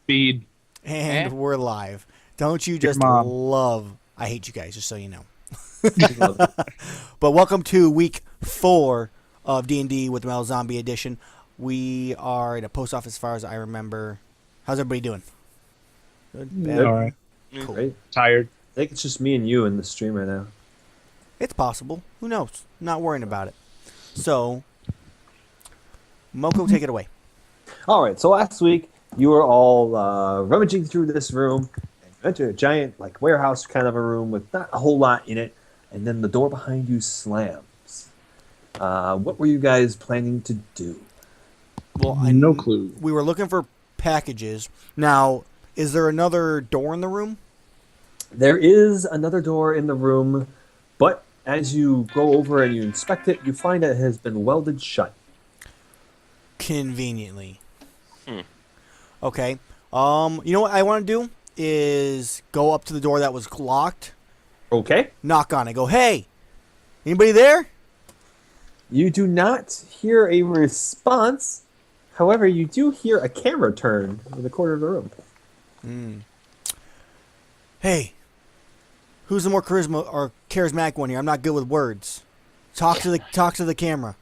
Speed. And we're live. Don't you just mom. love... I hate you guys, just so you know. Love it. But welcome to week 4 of DnD with the Amell Zombie edition. We are at a post office as far as I remember. How's everybody doing? Good? Bad? All right. Cool. Right? Tired. I think it's just me and you in the stream right now. It's possible. Who knows? Not worrying about it. So, Moko, take it away. All right, so last week you were all rummaging through this room and you entered a giant like warehouse kind of a room with not a whole lot in it, and then the door behind you slams. What were you guys planning to do? Well, No clue. We were looking for packages. Now, is there another door in the room? There is another door in the room, but as you go over and you inspect it, you find that it has been welded shut. Conveniently. Okay. You know what I want to do is go up to the door that was locked, Okay. knock on it, go, hey, anybody there? You do not hear a response. However, you do hear a camera turn in the corner of the room. Hey, who's the more charismatic one here? I'm not good with words. Talk to the camera.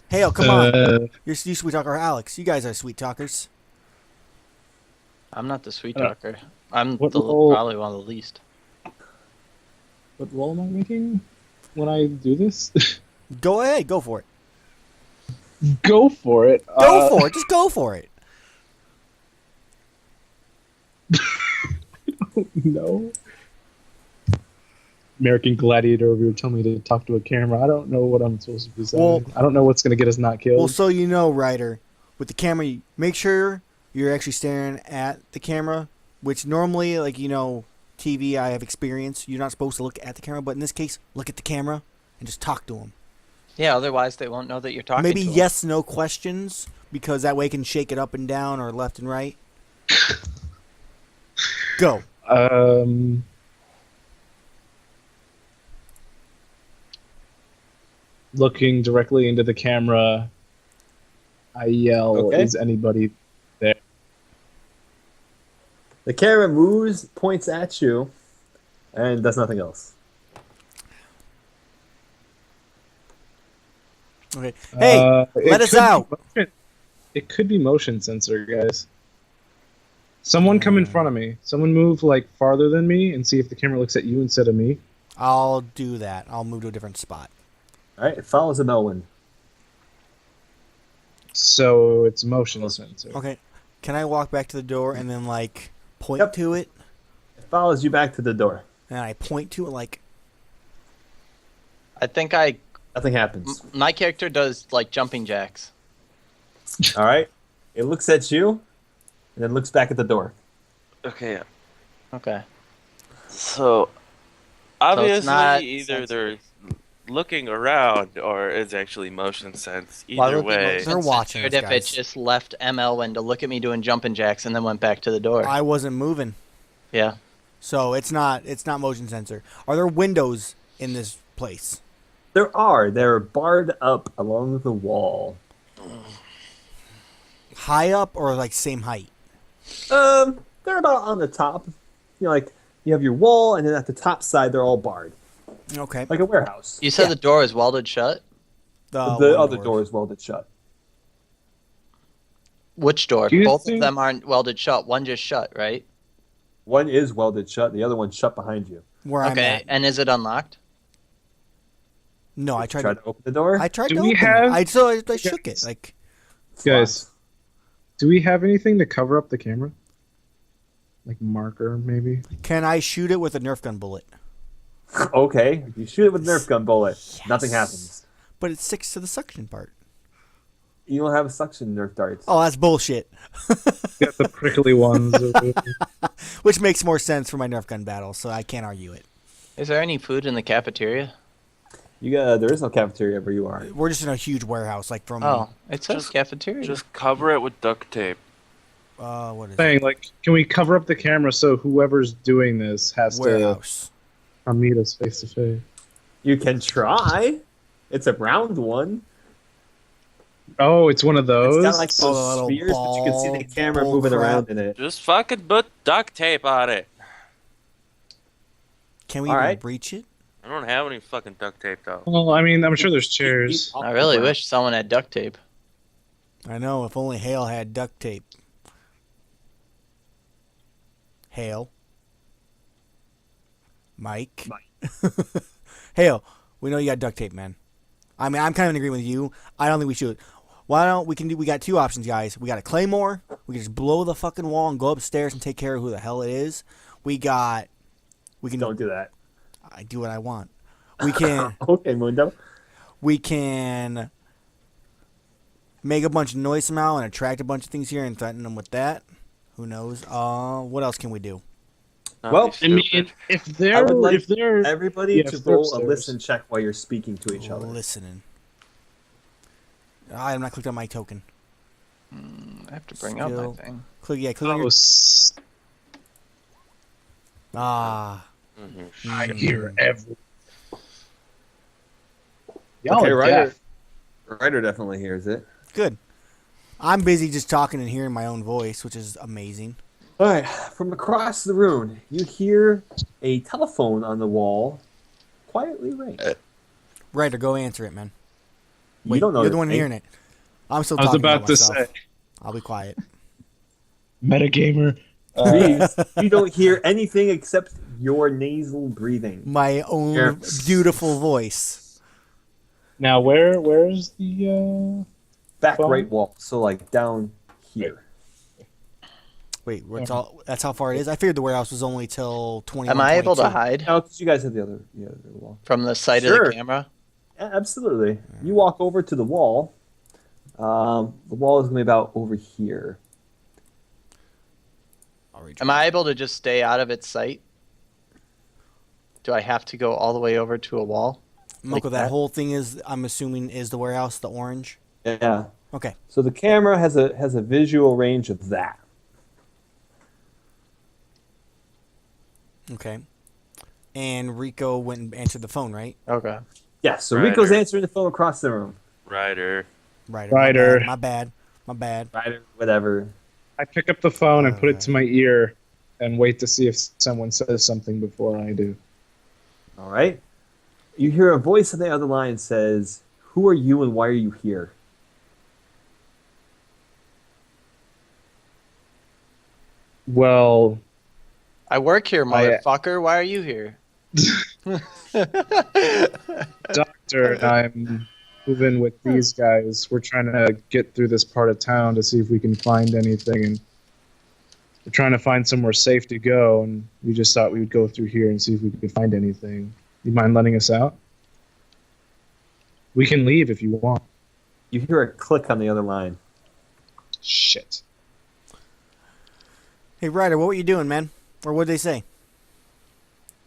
Hale, come on. You sweet talker, Alex. You guys are sweet talkers. I'm not the sweet talker. I'm what the, role- probably one of the least. What role am I making when I do this? Go ahead, go for it. Go for it. Go for it. Just go for it. No. American Gladiator over here telling me to talk to a camera. I don't know what I'm supposed to be saying. Well- I don't know what's going to get us not killed. Well, so you know, Ryder, with the camera, make sure you're actually staring at the camera, which normally, like, you know, TV, I have experience. You're not supposed to look at the camera, but in this case, look at the camera and just talk to them. Yeah, otherwise they won't know that you're talking Maybe to 'em. yes, no questions, because that way you can shake it up and down or left and right. Go. Looking directly into the camera, I yell, Okay. is anybody there? The camera moves, points at you, and does nothing else. Okay. Hey, It let us could be out. It could be motion sensor, guys. Someone come in front of me. Someone move like farther than me and see if the camera looks at you instead of me. I'll do that. I'll move to a different spot. All right, it follows Amellwind. So it's motion sensor. Okay. Can I walk back to the door and then, like, point Yep. to it? It follows you back to the door. And I point to it like, I think Nothing happens. my character does like jumping jacks. All right, it looks at you, and then looks back at the door. Okay, Okay. so it's obviously not either sensitive. they're looking around or it's actually motion sense. Why Either would they way, motion They're watching censored us, if it guys. just left Amellwind to look at me doing jumping jacks and then went back to the door? I wasn't moving. Yeah. So it's not motion sensor. Are there windows in this place? They're barred up along the wall. High up or like same height? They're about on the top. You know, like you have your wall, and then at the top side, they're all barred, Okay. like a warehouse. You said Yeah. the door is welded shut? The one other door. door is welded shut. Which door? Do you Both think- of them aren't welded shut. One just shut, right? One is welded shut. The other one's shut behind you. Where I'm Okay. at. And is it unlocked? No, I tried Try to. to open the door. I tried Do to we open have- it. I shook it. Like, Guys, do we have anything to cover up the camera? Like marker, maybe? can I shoot it with a Nerf gun bullet? Okay, you shoot it with a Nerf gun bullet. Yes. Nothing happens. But it sticks to the suction part. You don't have suction Nerf darts. Oh, that's bullshit. Got the prickly ones. Which makes more sense for my Nerf gun battle, so I can't argue it. Is there any food in the cafeteria? There is no cafeteria where you are. We're just in a huge warehouse, like from Oh, it says Just- cafeteria. just cover it with duct tape. what is it? Saying, like, can we cover up the camera so whoever's doing this has Warehouse. to meet us face to face? You can try. It's a round one. Oh, it's one of It's those. got like Oh, the those little spheres, but you can see the camera ball moving crap. around in it. Just fucking put duct tape on it. Can we All even right. breach it? I don't have any fucking duct tape though. Well, I mean, I'm sure there's chairs. I really wish someone had duct tape. I know. If only Hale had duct tape. Hale. Mike. Hale, we know you got duct tape, man. I mean, I'm kind of in agreement with you. I don't think we should. Why don't we we got two options, guys. We got a claymore. We can just blow the fucking wall and go upstairs and take care of who the hell it is. We can Don't do that. I do what I want. We can Okay, Mundo. we can make a bunch of noise somehow and attract a bunch of things here and threaten them with that. Who knows? What else can we do? Not Well, be I mean, stupid. if I they're would like if they're everybody Yeah, to if they're roll a upstairs. listen check while you're speaking to each other. Listening. I'm not clicked on my token. I have to bring up Skill. my thing. Click on oh, your... Ah. Mhm. I hear every. Y'all Okay, are Ryder. deaf. Ryder definitely hears it. Good. I'm busy just talking and hearing my own voice, which is amazing. All right, from across the room, you hear a telephone on the wall quietly ring. Ryder, go answer it, man. You don't know You're the this one thing. hearing it. I'm still I was talking about to myself. say, I'll be quiet. metagamer. Reeves, you don't hear anything except your nasal breathing. My own Here. beautiful voice. Now, where's the? Back Phone? right wall, so like down here. Wait, that's how far it is? I figured the warehouse was only till 21. Am I able to 22. hide No, because you guys have the other wall. from the sight of Sure. the camera? Yeah, absolutely. You walk over to the wall. The wall is going to be about over here. I'll read Am I able to just stay out of its sight? Do I have to go all the way over to a wall? Moko, like that that? whole thing is, I'm assuming, is the warehouse, the orange? Yeah. Okay. So the camera has a visual range of that. Okay. And Ricco went and answered the phone, right? Okay. Yeah, so Ryder. Rico's answering the phone across the room. Ryder. Ryder. Ryder. My bad. Ryder, whatever. I pick up the phone and put it to my ear, and wait to see if someone says something before I do. All right. You hear a voice on the other line says, "Who are you and why are you here?" Well, I work here, motherfucker. Why are you here? doctor, I'm moving with these guys. We're trying to get through this part of town to see if we can find anything, and we're trying to find somewhere safe to go. And we just thought we would go through here and see if we could find anything. You mind letting us out? We can leave if you want. You hear a click on the other line. Shit. Hey, Ryder, what were you doing, man? Or what did they say?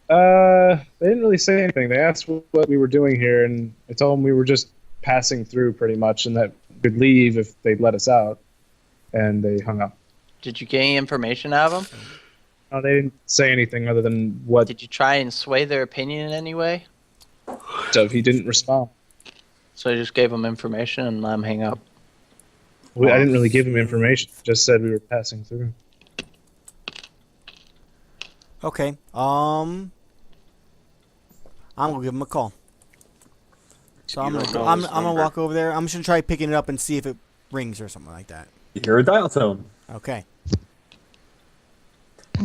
They didn't really say anything. They asked what we were doing here, and I told them we were just passing through pretty much, and that we'd leave if they'd let us out. And they hung up. Did you get any information out of them? No, they didn't say anything other than what. Did you try and sway their opinion in any way? So he didn't respond. So I just gave them information and let them hang up. I didn't really give him information. Just said we were passing through. Okay. I'm gonna give him a call. So I'm You gonna don't know I'm his gonna number. walk over there. I'm just gonna try picking it up and see if it rings or something like that. You hear a dial tone. Okay.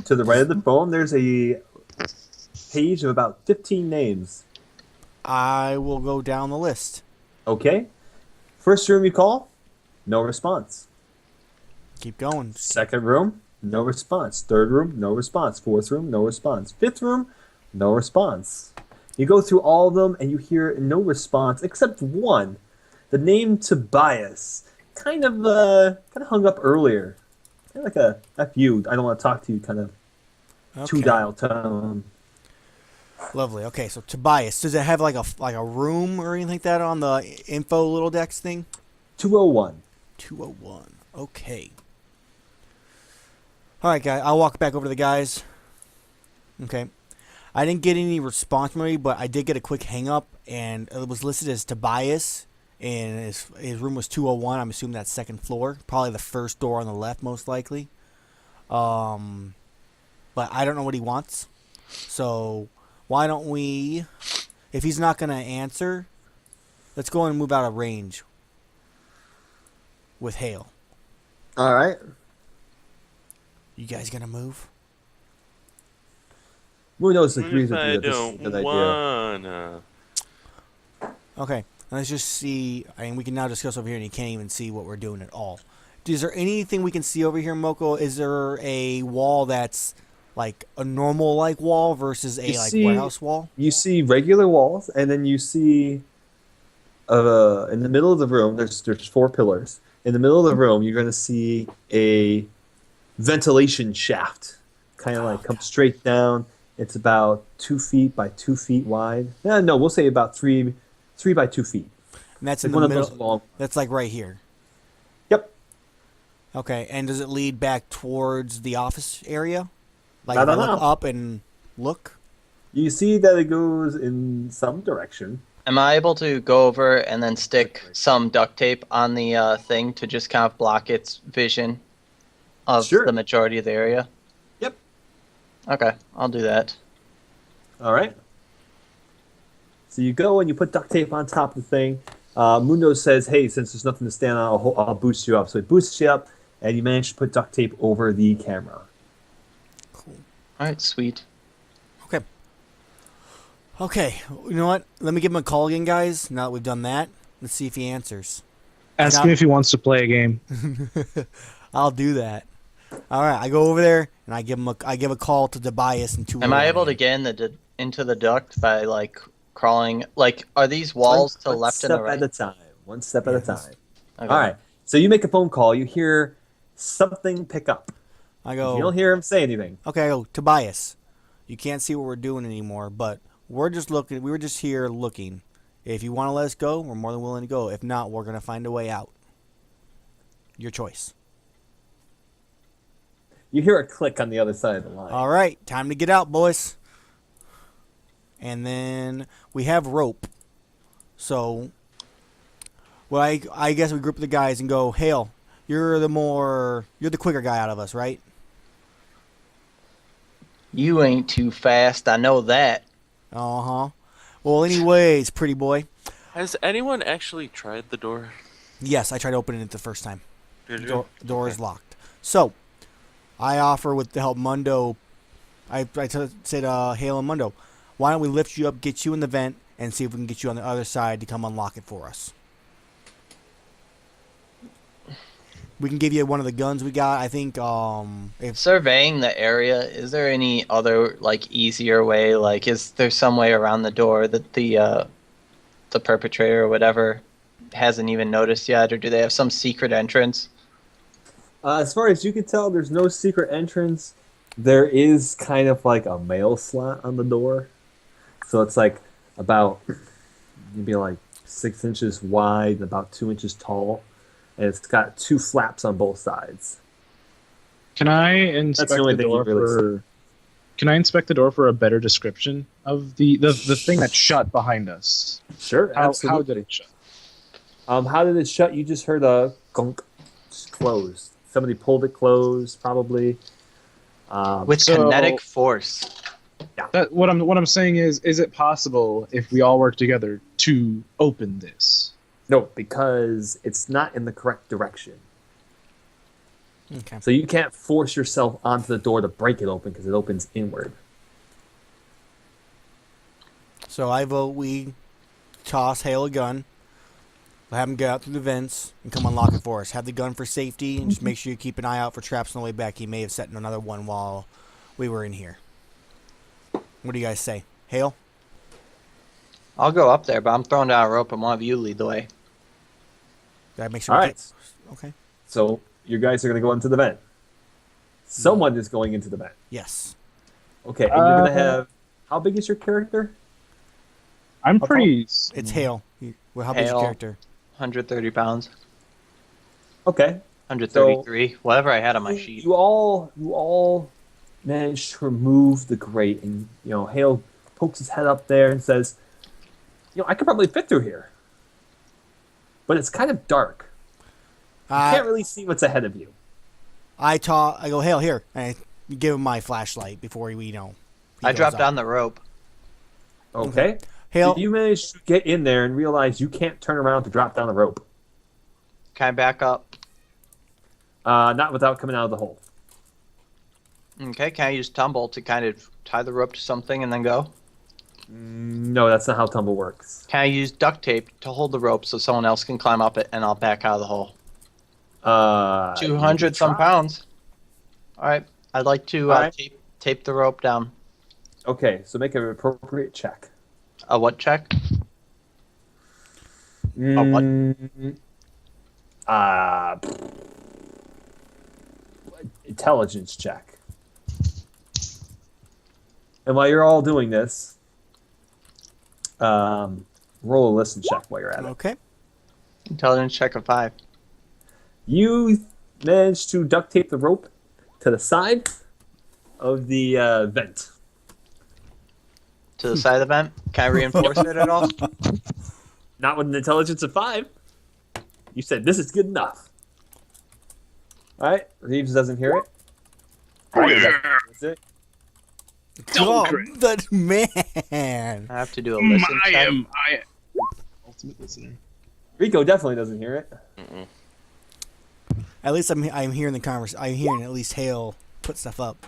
To the right of the phone, there's a page of about 15 names. I will go down the list. Okay. First room you call, no response. Keep going. Second room, no response. Third room, no response. Fourth room, no response. Fifth room, no response. You go through all of them and you hear no response except one. The name Tobias, kind of hung up earlier. Kind of like a F you, I don't want to talk to you kind of two Okay. dial tone. Lovely. Okay, so Tobias, does it have like a room or anything like that on the info little dex thing? 201. 201. Okay. All right, guy. I'll walk back over to the guys. Okay. I didn't get any response from me, but I did get a quick hang up, and it was listed as Tobias, and his room was 201. I'm assuming that's second floor, probably the first door on the left, most likely. But I don't know what he wants. So why don't we, if he's not going to answer, let's go and move out of range with Hale. All right. You guys going to move? Munoz What agrees if with I you that this is a don't good idea. wanna? Okay, let's just see. I mean, we can now discuss over here, and you can't even see what we're doing at all. Is there anything we can see over here, Moko? Is there a wall that's like a normal like wall versus a warehouse wall? You see regular walls, and then you see in the middle of the room. There's 4 pillars. In the middle of the room, you're going to see a ventilation shaft, kind of like come straight down. It's about 2 feet by 2 feet wide. No, we'll say about 3 by 2 feet. And that's Like in the one middle. of those long. That's like right here. Yep. Okay, and does it lead back towards the office area? Like I if I don't look know. up and look. You see that it goes in some direction. Am I able to go over and then stick some duct tape on the thing to just kind of block its vision of Sure. the majority of the area? Yep. Okay, I'll do that. All right. So you go and you put duct tape on top of the thing. Mundo says, "Hey, since there's nothing to stand on, I'll boost you up." So he boosts you up, and you manage to put duct tape over the camera. Cool. All right, sweet. Okay, you know what? Let me give him a call again, guys. Now that we've done that, let's see if he answers. Ask him if he wants to play a game. I'll do that. All right, I go over there and I give a call to Tobias and 2. Am I able to get into the duct by like crawling? Like, are these walls to the One left and the step right? at a time. One step at a Yes. time. Okay. All right. So you make a phone call. You hear something pick up. I You go, don't hear him say anything. okay, I go, Tobias, you can't see what we're doing anymore, but we're just looking. We were just here looking. If you want to let us go, we're more than willing to go. If not, we're gonna find a way out. Your choice. You hear a click on the other side of the line. All right, time to get out, boys. And then we have rope. So, well, I guess we group the guys and go, Hale, you're the quicker guy out of us, right? You ain't too fast. I know that. Uh-huh. Well, anyways, pretty boy. Has anyone actually tried the door? Yes, I tried opening it the first time. Did you? Door is locked. So, I offer with the help Mundo. I said, Hale and Mundo, why don't we lift you up, get you in the vent, and see if we can get you on the other side to come unlock it for us. We can give you one of the guns we got. I think if Surveying the area, is there any other like easier way? Like, is there some way around the door that the perpetrator or whatever hasn't even noticed yet, or do they have some secret entrance? As far as you can tell, there's no secret entrance. There is kind of like a mail slot on the door. So it's like about maybe like 6 inches wide and about 2 inches tall. And it's got 2 flaps on both sides. Can I inspect only the thing you door really for? Can I inspect the door for a better description of the thing that shut behind us? Sure, How absolutely. did it shut? How did it shut? You just heard a gunk, just closed. Somebody pulled it closed, probably. With So- kinetic force. What I'm saying is it possible if we all work together to open this? No, because it's not in the correct direction. okay. So you can't force yourself onto the door to break it open because it opens inward. So I vote we toss Hale a gun, have him get out through the vents, and come unlock it for us. Have the gun for safety, and just make sure you keep an eye out for traps on the way back. He may have set in another one while we were in here. What do you guys say? Hale? I'll go up there, but I'm throwing down a rope and one of you lead the way. Did I make sure? All we right. get- Okay. So you guys are going to go into the vent. Someone is going into the vent. Yes. Okay, and you're going to have... How big is your character? I'm pretty. It's Hale. Well, how big is your Hale. character? 130 pounds. Okay. 133. Whatever I had on my sheet. You all managed to remove the grate, and Hale pokes his head up there and says, "I could probably fit through here." but it's kind of dark. You can't really see what's ahead of you. I go, Hale, here. And I give him my flashlight before he I drop goes down up. the rope. Okay. Hale, So you manage to get in there and realize you can't turn around to drop down the rope. Can I back up? Not without coming out of the hole. Okay, can I use tumble to kind of tie the rope to something and then go? No, that's not how tumble works. Can I use duct tape to hold the rope so someone else can climb up it and I'll back out of the hole? 200 some pounds. Alright, I'd like to tape the rope down. Okay, so make an appropriate check. A what check? A what? Intelligence check. And while you're all doing this, roll a listen check while you're at it. okay. Intelligence check of 5. You managed to duct tape the rope to the side of the vent. To the side of the vent? Can I reinforce it at all? Not with an intelligence of 5. You said this is good enough. All right, Reeves doesn't hear it. That's it. Oh, crit. that man. I have to do a listen check. Ultimate listener. Rico definitely doesn't hear it. At least I'm hearing the conversation. I'm hearing at least Hale put stuff up.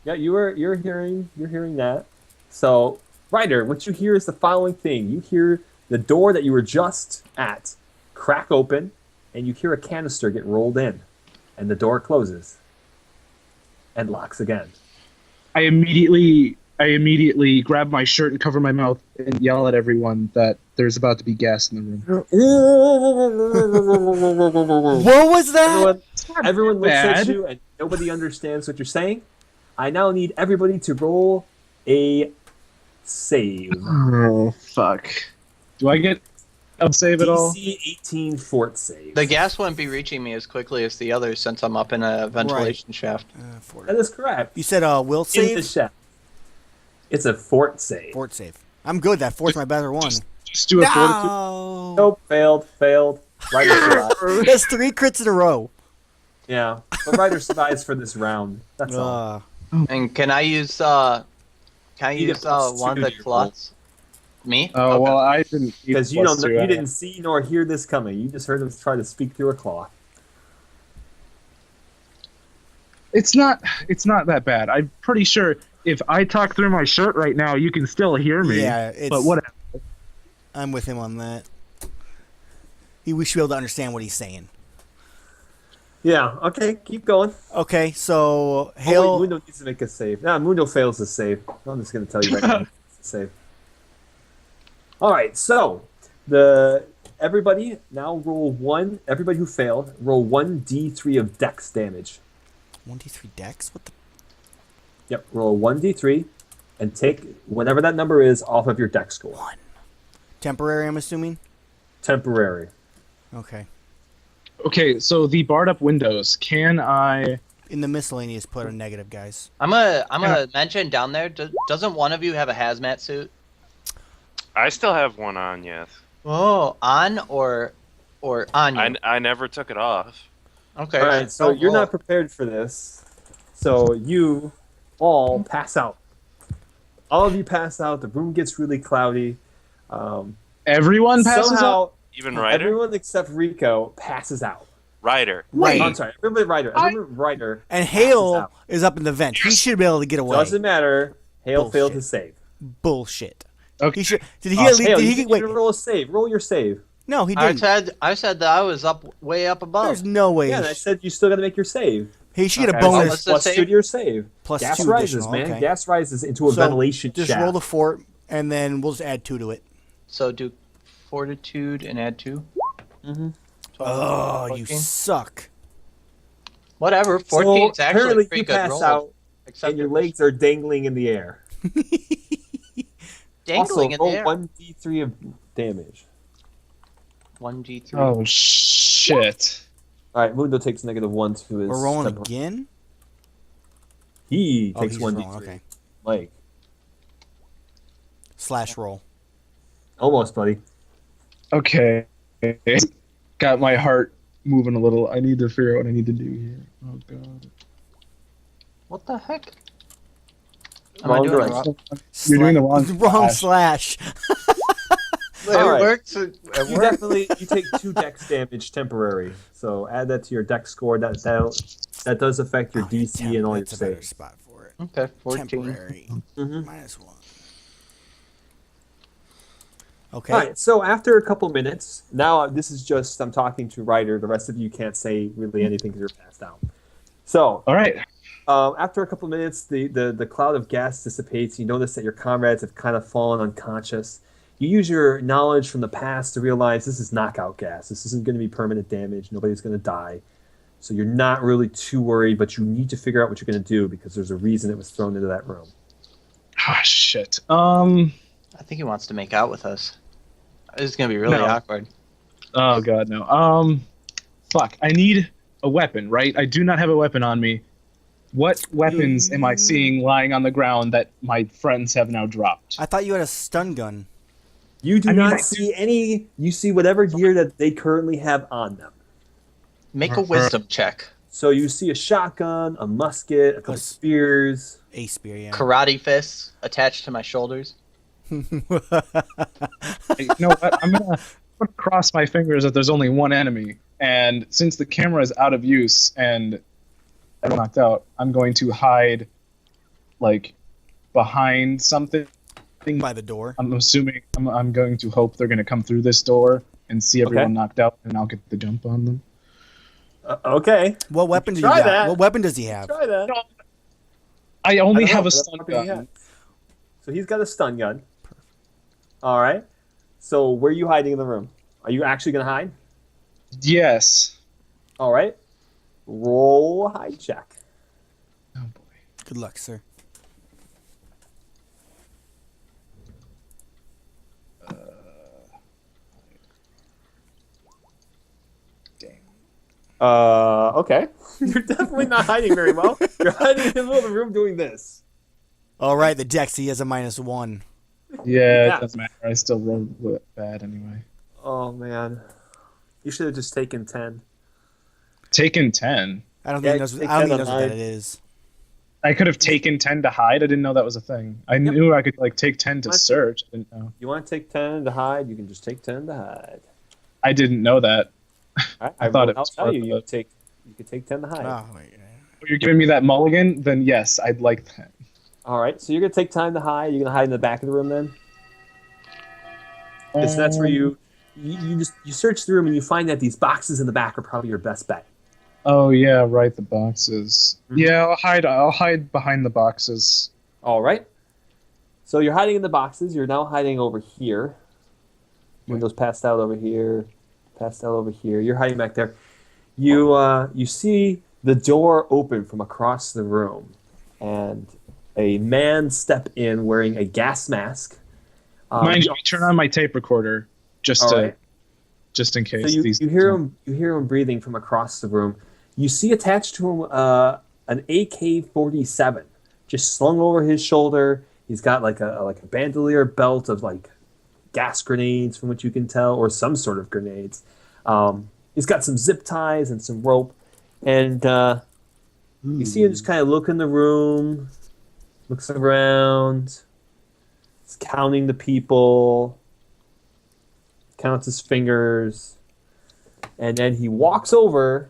Yeah, you're hearing that. So, Ryder, what you hear is the following thing. You hear the door that you were just at crack open, and you hear a canister get rolled in, and the door closes and locks again. I immediately grab my shirt and cover my mouth and yell at everyone that there's about to be gas in the room. What was that? Everyone looks at bad. you, and nobody understands what you're saying. I now need everybody to roll a save. Oh, fuck. Do I get a save at all? DC 18 fort save. The gas wouldn't be reaching me as quickly as the others since I'm up in a ventilation shaft. That is correct. You said will In the save? shaft. It's a fort save. Fort save. I'm good. That fort's my better one. Just do a fortitude. No. Nope, failed. Ryder survives. That's 3 crits in a row. Yeah, but Ryder survives for this round. That's all. And can I use one of You get plus the 2 to your cloths? Me? Oh, Okay. well, I didn't. Because you didn't see nor hear this coming. You just heard him try to speak through a cloth. It's not that bad. I'm pretty sure if I talk through my shirt right now, you can still hear me. Yeah, but whatever. I'm with him on that. We should be able to understand what he's saying. Yeah, okay, keep going. Okay, so Oh, Hale. wait, Mundo needs to make a save. Nah, Mundo fails to save. I'm just going to tell you right now. He needs to save. Alright, so everybody now roll one. Everybody who failed, roll 1d3 of dex damage. 1d3 dex? What the? Yep, roll 1d3 and take whatever that number is off of your dex score. 1. Temporary, I'm assuming? Temporary. Okay. Okay, so the barred up windows. Can I? In the miscellaneous, put a negative, guys. I'm gonna mention down there. Doesn't one of you have a hazmat suit? I still have one on, yes. Oh, on or on you? I never took it off. Okay. All right, so you're not prepared for this. So you all pass out. All of you pass out. The room gets really cloudy. Everyone passes Somehow, out. Even Ryder? everyone except Rico passes out. Ryder. Wait. I'm sorry, everybody Ryder. Everyone Ryder. And passes Hale out. is up in the vent. He should be able to get away. Doesn't matter. Hale failed Bullshit. to save. Bullshit. Okay. He should. Did he Hale, at least? Did you he need wait? to roll a save. Roll your save. No, he I didn't. said that I was way up above. There's no way. Yeah, and I said you still got to make your save. He should get a Okay, so bonus. let's- Plus save? 2 to your save. Plus Gas 2 rises, additional, man. okay. Gas rises into a So, ventilation Just shaft. roll the fort, and then we'll just add 2 to it. So do fortitude and add 2. Mm-hmm. Oh, 14. you suck. Whatever. So 14 is actually apparently a pretty you good pass roll. out, Except and your legs are dangling in the air. dangling Also, in the roll air. 1d3 of damage. 1d3. Oh shit! All right, Mundo takes -1 to his. We're rolling temper- again. He Oh, takes he's 1d3. rolling, okay. Like Slash roll. almost, buddy. Okay. It's got my heart moving a little. I need to figure out what I need to do here. Oh god. What the heck? Am I Wrong doing it direction. wrong? You're doing the wrong slash. It All right. works. It You works. definitely you take 2 dex damage temporary. So add that to your dex score. That does affect your Oh, yeah, DC and all your that's a better saves. spot for it. Okay, 14. Temporary. Mhm. -1. Okay. All right. So after a couple minutes, now this is just I'm talking to Ryder. The rest of you can't say really anything because you're passed out. So All right. after a couple minutes, the cloud of gas dissipates. You notice that your comrades have kind of fallen unconscious. You use your knowledge from the past to realize this is knockout gas. This isn't going to be permanent damage. Nobody's going to die. So you're not really too worried, but you need to figure out what you're going to do because there's a reason it was thrown into that room. Ah, shit. I think he wants to make out with us. This is gonna be really No. awkward. Oh god, no. Fuck. I need a weapon, right? I do not have a weapon on me. What weapons am I seeing lying on the ground that my friends have now dropped? I thought you had a stun gun. You do I mean, not I see any. You see whatever gear that they currently have on them. Make a wisdom check. So you see a shotgun, a musket, a couple Plus- spears. A spear, yeah. Karate fists attached to my shoulders. You know what? I'm gonna cross my fingers that there's only one enemy, and since the camera is out of use and I'm knocked out, I'm going to hide, like, behind something. By the door. I'm assuming I'm going to hope they're going to come through this door and see everyone Okay. knocked out, and I'll get the jump on them. Okay. What weapon do you try got? that. What weapon does he have? Try that. I only I don't have know, a that's stun something he gun. has. So he's got a stun gun. All right. So where are you hiding in the room? Are you actually going to hide? Yes. All right. Roll a hide check. Oh boy. Good luck, sir. Okay. You're definitely not hiding very well. You're hiding in the middle of the room doing this. All right, the Dex, he has a -1. Yeah, Yeah. it doesn't matter. I still rolled bad anyway. Oh man. You should have just taken 10. Taken 10. I don't Yeah, think he knows, take I don't think he 10 knows on what that hide. is. I could have taken 10 to hide. I didn't know that was a thing. I knew I could like take 10 to What? search. I didn't know. You want to take 10 to hide? You can just take 10 to hide. I didn't know that. I thought it I'll was tell part you. of You it. could take 10 to hide. Oh, wait. If you're giving me that mulligan, then yes, I'd like that. All right. So you're gonna take time to hide. You're gonna hide in the back of the room then. Because that's where you search the room and you find that these boxes in the back are probably your best bet. Oh yeah, right. The boxes. Mhm. Yeah, I'll hide behind the boxes. All right. So you're hiding in the boxes. You're now hiding over here. Windows passed out over here. Passed out over here. You're hiding back there. You see the door open from across the room, and a man step in wearing a gas mask. Mind you, I turn on my tape recorder just All to right. just in case. So you, these you hear him breathing from across the room. You see attached to him an AK-47 just slung over his shoulder. He's got like a bandolier belt of like gas grenades, from what you can tell, or some sort of grenades. He's got some zip ties and some rope, and you see him just kind of look in the room, looks around, he's counting the people, counts his fingers, and then he walks over,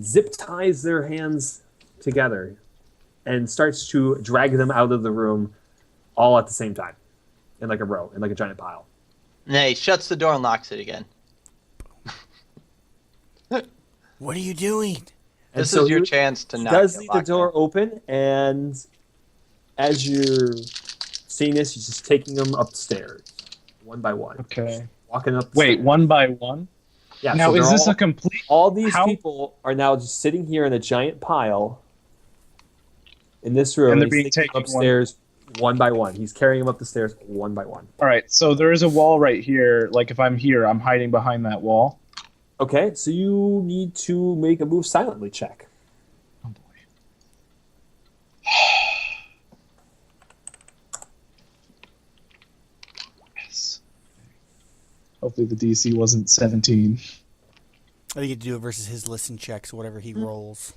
zip ties their hands together, and starts to drag them out of the room all at the same time, in like a row, in like a giant pile. And then he shuts the door and locks it again. What are you doing? And This so is your he chance to not does get leave the locked door in. open, and as you're seeing this, he's just taking them upstairs, one by one. Okay. Walking up. the Wait, stairs. one by one. Yeah. Now so is they're this all, a complete? all these how- people are now just sitting here in a giant pile in this room. And they're he's being taking them taken one- upstairs one by one. He's carrying them up the stairs one by one. All right. So there is a wall right here. Like if I'm here, I'm hiding behind that wall. Okay, so you need to make a move silently check. Oh boy. Yes. Hopefully the DC wasn't 17. I think you get to do it versus his listen checks, whatever he rolls.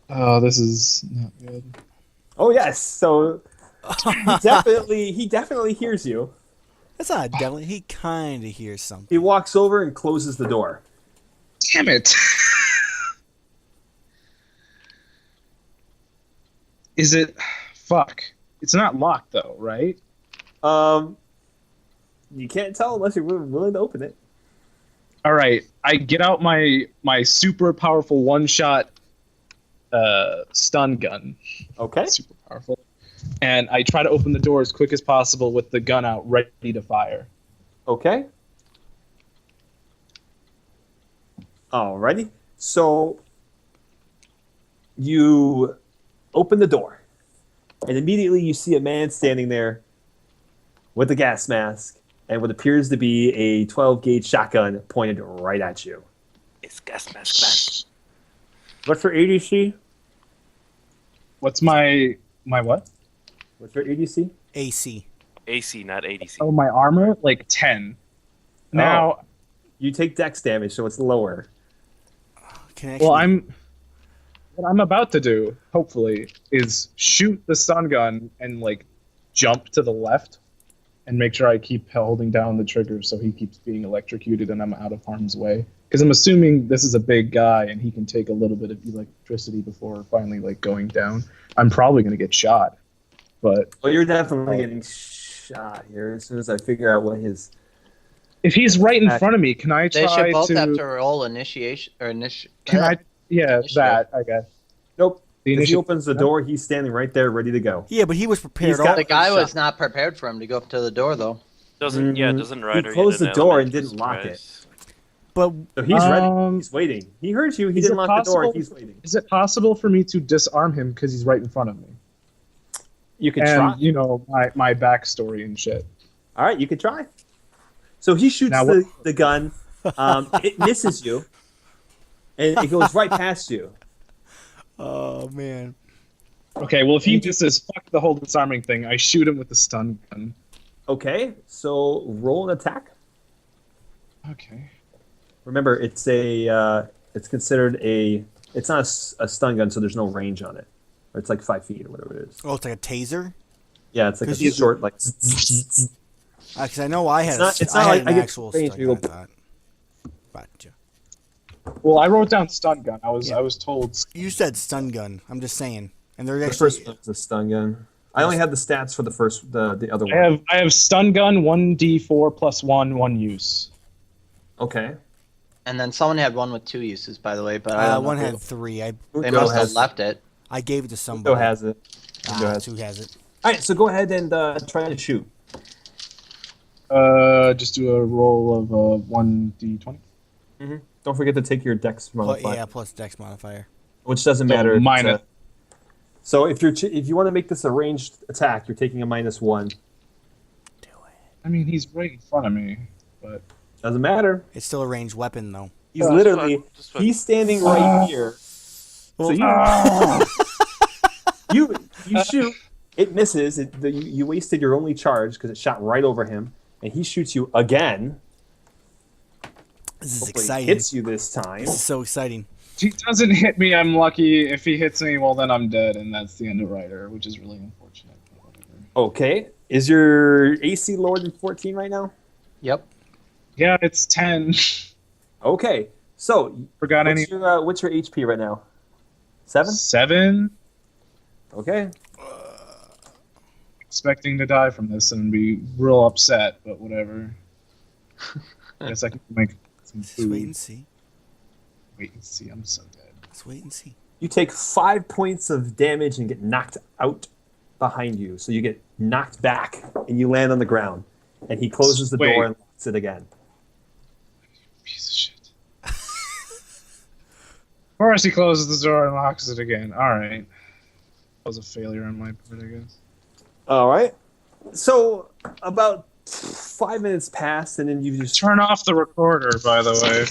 Oh, this is not good. Oh yes, so he definitely hears you. That's not definitely. He kind of hears something. He walks over and closes the door. Damn it! Is it? Fuck. It's not locked though, right? You can't tell unless you're willing to open it. All right. I get out my super powerful one-shot stun gun. Okay. Super powerful. And I try to open the door as quick as possible with the gun out, ready to fire. Okay. Alrighty. So you open the door, and immediately you see a man standing there with a gas mask and what appears to be a 12-gauge shotgun pointed right at you. It's gas mask man. What's your ADC? What's my what? What's your ADC? AC. AC, not ADC. Oh, my armor? Like 10. Now, You take dex damage, so it's lower. Connection. well, what I'm about to do, hopefully, is shoot the stun gun and like jump to the left and make sure I keep holding down the trigger so he keeps being electrocuted and I'm out of harm's way. Because I'm assuming this is a big guy and he can take a little bit of electricity before finally like going down. I'm probably going to get shot, but Well, you're definitely getting shot here as soon as I figure out what his... if he's right in front of me, can I They try should both to? have to roll initiation or initial. Can I? Yeah, Initiative. that I guess. Nope. The If he initial- opens the door, he's standing right there, ready to go. Yeah, but he was prepared. He's got- The guy Shot. was not prepared for him to go up to the door, though. Doesn't he Ryder closed get the door element and of didn't lock it. surprise? But So he's ready. Um, He's waiting. He heard you. He is didn't it lock the door. possible- He's waiting. Is it possible for me to disarm him because he's right in front of me? You can And try. you know my backstory and shit. All right, you can try. So he shoots Now the gun. It misses you, and it goes right past you. oh man, Okay, well if he misses, fuck the whole disarming thing. I shoot him with the stun gun. Okay, so roll an attack. Okay. Remember, it's considered a. It's not a stun gun, so there's no range on it. Or it's like 5 feet or whatever it is. oh, it's like a taser. Yeah, it's like a 'Cause you- short like. Because I know I had. It's not I had like I an get actual range, stun you go- gun, Gotcha. Well, I wrote down stun gun. I was Yeah. I was told. You said stun gun. I'm just saying, and they're The actually. first one's a stun gun. I only have the stats for the other one. I have stun gun 1d4 plus 1 use. Okay. And then someone had one with 2 uses, by the way, but I don't know One who. had 3. They Ugo must have has- left it. I gave it to somebody. Ugo has it. Ugo has it. 2 has it. All right, so go ahead and try to shoot. Just do a roll of 1d20. Don't forget to take your dex modifier, Yeah, plus Dex modifier. which doesn't So matter. if it's minus- So if you want to make this a ranged attack, you're taking a -1. Do it. I mean, he's right in front of me, but Doesn't matter. It's still a ranged weapon though. He's Just literally fine. he's standing right here. So you shoot. It misses. You wasted your only charge because it shot right over him, and he shoots you again. This is Hopefully exciting. Hits you this time. This is so exciting. if he doesn't hit me, I'm lucky. If he hits me, well, then I'm dead, and that's the end of Ryder, which is really unfortunate. But whatever. Okay. Is your AC lower than 14 right now? Yep. Yeah, it's 10. Okay. So Forgot any. what's your HP right now? 7? 7? Okay. Expecting to die from this and be real upset, but whatever. I guess I can make some Just wait food. and see. Wait and see. I'm so dead. Let's wait and see. You take 5 points of damage and get knocked out behind you. So you get knocked back and you land on the ground. And he closes the Wait. door and locks it again. Piece of shit. Of course, he closes the door and locks it again. All right. That was a failure on my part, I guess. All right. So about 5 minutes pass, and then you just Turn off the recorder, by the way.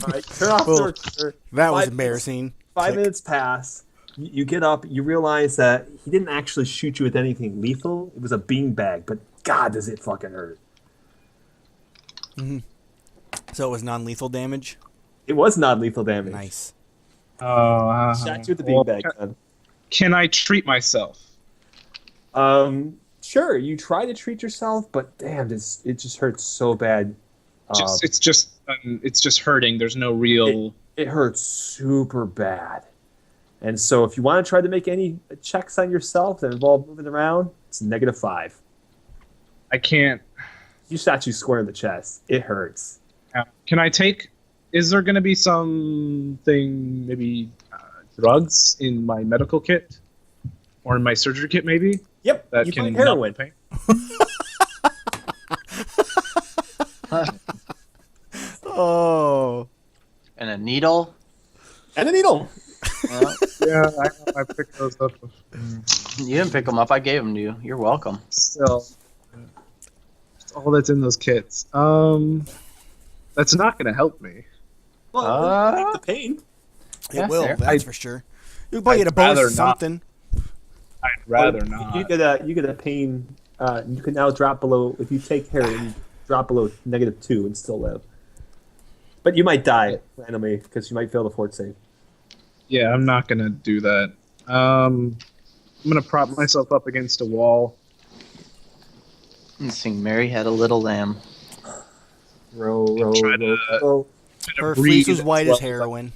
all right, turn off the Well, recorder. That was 5 embarrassing. 5 Click. minutes pass, You get up, you realize that he didn't actually shoot you with anything lethal. It was a beanbag, but God, does it fucking hurt. Mm-hmm. So it was non-lethal damage? It was non-lethal damage. Nice. Oh, Shot you with the well, beanbag gun. can I treat myself? Sure, you try to treat yourself, but damn, it just hurts so bad. It's just hurting. There's no real. It hurts super bad. And so if you want to try to make any checks on yourself that involve moving around, it's -5. I can't. You shot you square in the chest. It hurts. Can I take? Is there going to be something, maybe drugs in my medical kit, or in my surgery kit, maybe? Yep. That you can find heroin. numb pain? Oh. And a needle. And a needle. Yeah, I picked those up. You didn't pick them up. I gave them to you. You're welcome. Still, that's all that's in those kits. That's not going to help me. Well, it'll make the pain. It Yeah, will, fair. that's for sure. You probably get a bonus rather or something. I'd rather not. You get a pain. You can now drop below. If you take heroin, you drop below -2 and still live. But you might die randomly because you might fail the fort save. Yeah, I'm not going to do that. I'm going to prop myself up against a wall. And sing Mary Had a Little Lamb. Row, row, Try row, to- row. Her breathe fleece was white as as well. heroin.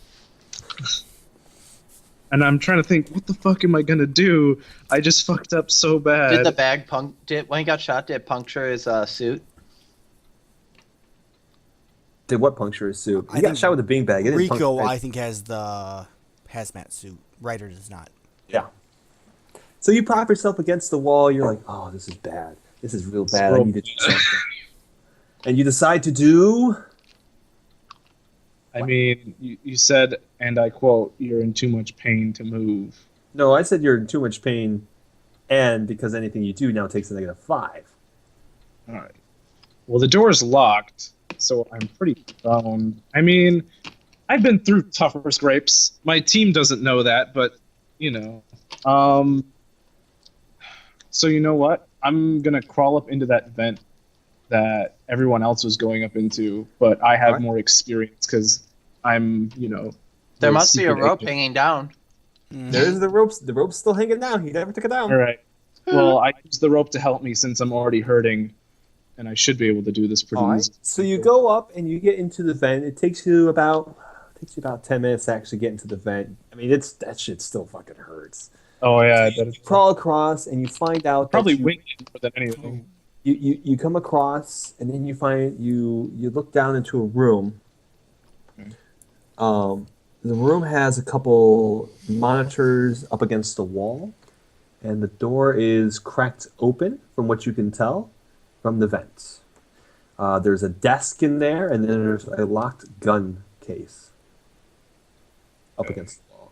And I'm trying to think, what the fuck am I going to do? I just fucked up so bad. Did the bag when he got shot, did it puncture his suit? Did what puncture his suit? I He got think shot with a beanbag. It didn't Ricco, puncture- I think, has the hazmat suit. Ryder does not. Yeah. So you prop yourself against the wall. You're like, oh, this is bad. This is real bad. I real need to do something. And you decide to do. I mean, you said, and I quote, "You're in too much pain to move." No, I said you're in too much pain, and because anything you do now takes a -5. All right. Well, the door's locked, so I'm pretty boned. I mean, I've been through tougher scrapes. My team doesn't know that, but you know. So you know what? I'm gonna crawl up into that vent that everyone else was going up into, but I have Alright. more experience because I'm, you know. There the must be a secret rope agent. hanging down. There's the ropes. The rope's still hanging down. He never took it down. All right. Well, I use the rope to help me since I'm already hurting, and I should be able to do this pretty All right. easily. So you go up and you get into the vent. It takes you about 10 minutes to actually get into the vent. I mean, that shit still fucking hurts. Oh yeah, So you crawl across and you find out probably that you, winged more than anything. you come across and then you find you look down into a room. Okay. The room has a couple monitors up against the wall, and the door is cracked open from what you can tell from the vents. There's a desk in there, and then there's a locked gun case up against the wall.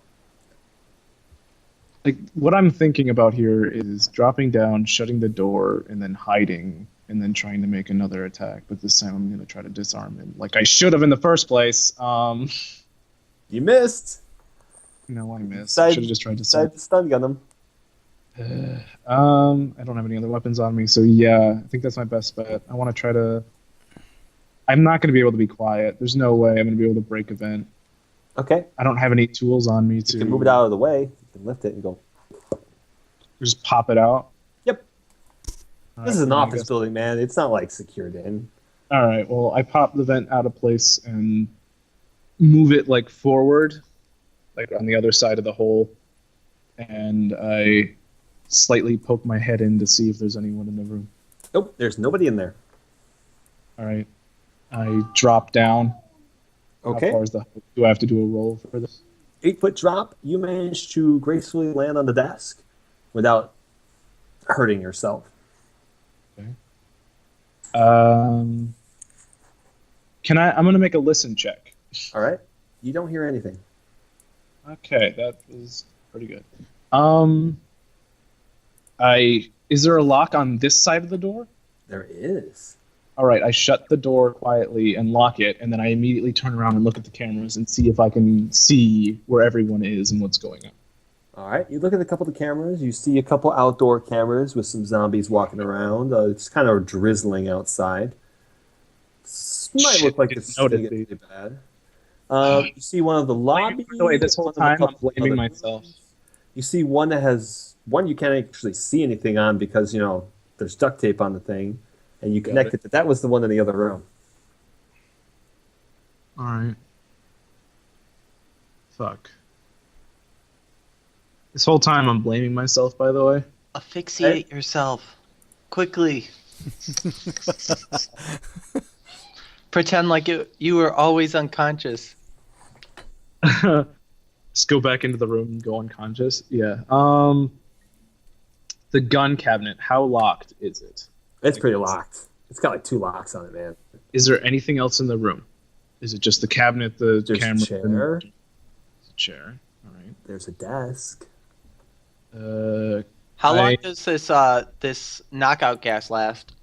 Like what I'm thinking about here is dropping down, shutting the door, and then hiding, and then trying to make another attack. But this time I'm going to try to disarm him, like I should have in the first place. You missed. No, I missed. Side- I should have just tried to Decided to stun gun him. I don't have any other weapons on me, so yeah, I think that's my best bet. I want to try to. I'm not going to be able to be quiet. There's no way I'm going to be able to break a vent. Okay. I don't have any tools on me You to can move it out of the way. You can lift it and go. just pop it out. Yep. All This is right, an well, I office guess- building, man. It's not like secured in. All right. Well, I pop the vent out of place and move it like forward, like on the other side of the hole, and I slightly poke my head in to see if there's anyone in the room. Nope, there's nobody in there. All right. I drop down. Okay. How far is do I have to do a roll for this? 8-foot drop. You managed to gracefully land on the desk without hurting yourself. I'm going to make a listen check. All right. You don't hear anything. Okay, that was pretty good. Is there a lock on this side of the door? There is. All right, I shut the door quietly and lock it, and then I immediately turn around and look at the cameras and see if I can see where everyone is and what's going on. All right, you look at a couple of the cameras. You see a couple outdoor cameras with some zombies walking around. It's kind of drizzling outside. Might Shit, look like didn't this is going to notice get these. pretty bad. You see one of the lobbies. By the way, this whole one of the time I'm couple blaming other myself. rooms. You see one that has one you can't actually see anything on because there's duct tape on the thing, and you Got connect it. That was the one in the other room. All right. Fuck. This whole time I'm blaming myself, by the way. Asphyxiate yourself. Quickly. Pretend like you were always unconscious. Just go back into the room and go unconscious. Yeah. The gun cabinet, how locked is it? It's pretty locked. It's got like 2 locks on it, man. Is there anything else in the room? Is it just the cabinet, the There's camera? a chair. There's a chair. All right. There's a desk. How long does this knockout gas last?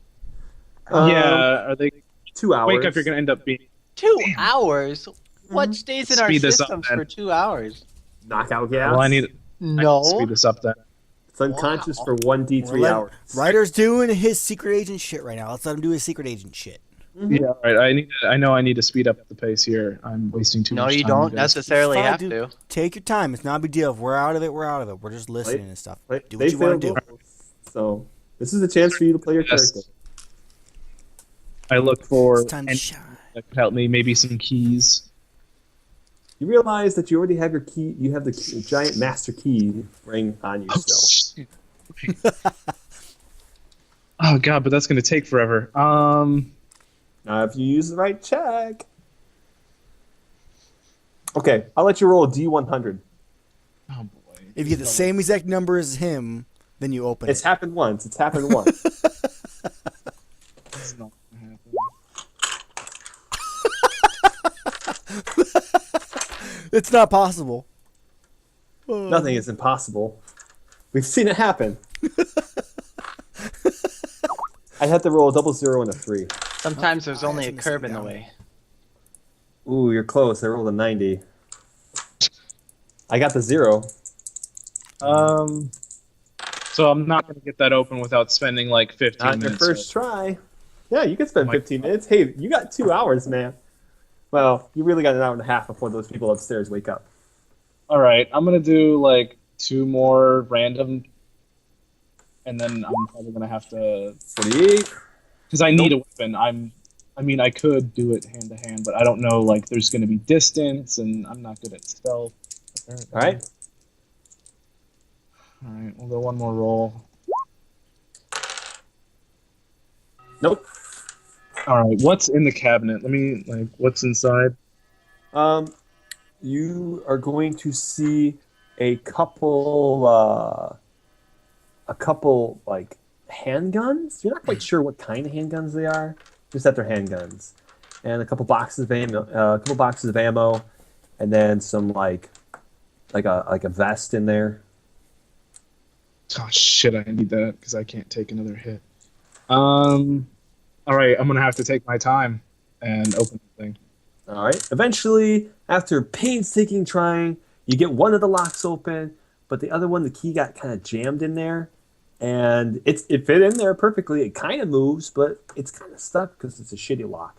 Yeah, are they 2 hours. wake up? You're gonna end up being 2 hours? What stays in our Speed this up, systems man. for 2 hours? Knockout gas. well. I need to No. speed this up then. It's unconscious for We're 1d3 letting- hours. Ryder's doing his secret agent shit right now. Let's let him do his secret agent shit. Yeah, all right. I know I need to speed up the pace here. I'm wasting too No, much time. you don't guys. necessarily Fine, have dude. to. Take your time. It's not a big deal. If we're out of it, we're out of it. We're just listening and stuff. Right? Do what you want to do. failed both. So this is a chance for you to play your Yes. character. I look for It's time to anything shine. that could help me. Maybe some keys. You realize that you already have your key. You have the giant master key ring on you still. shit. Oh god, but that's gonna take forever. Now, if you use the right check. Okay, I'll let you roll a D100. Oh boy. If you get the same exact number as him, then you open It's it. happened once. It's happened once. It's not gonna happen. It's not possible. Nothing is impossible. We've seen it happen. I'd have to roll a 00 and a 3. Sometimes there's I only a shouldn't curb sit in the down. way. Ooh, you're close. I rolled a 90. I got the 0. So I'm not gonna get that open without spending like 15 Not your minutes. first try. Yeah, you can spend Oh my 15 minutes. Hey, you got 2 hours, man. Well, you really got an hour and a half before those people upstairs wake up. All right, I'm gonna do like 2 more random, and then I'm probably gonna have to 48. because I need a weapon. I mean, I could do it hand to hand, but I don't know. Like, there's gonna be distance, and I'm not good at stealth. Apparently. All right. All right, we'll go one more roll. Nope. All right, what's in the cabinet? Let me what's inside? You are going to see a couple like handguns. You're not quite sure what kind of handguns they are. Just that they're handguns, and a couple boxes of ammo, and then some like a vest in there. Oh shit, I need that because I can't take another hit. All right, I'm gonna have to take my time and open the thing. All right. Eventually, after painstaking trying, you get one of the locks open, but the other one, the key got kind of jammed in there, and it fit in there perfectly. It kind of moves, but it's kind of stuck because it's a shitty lock.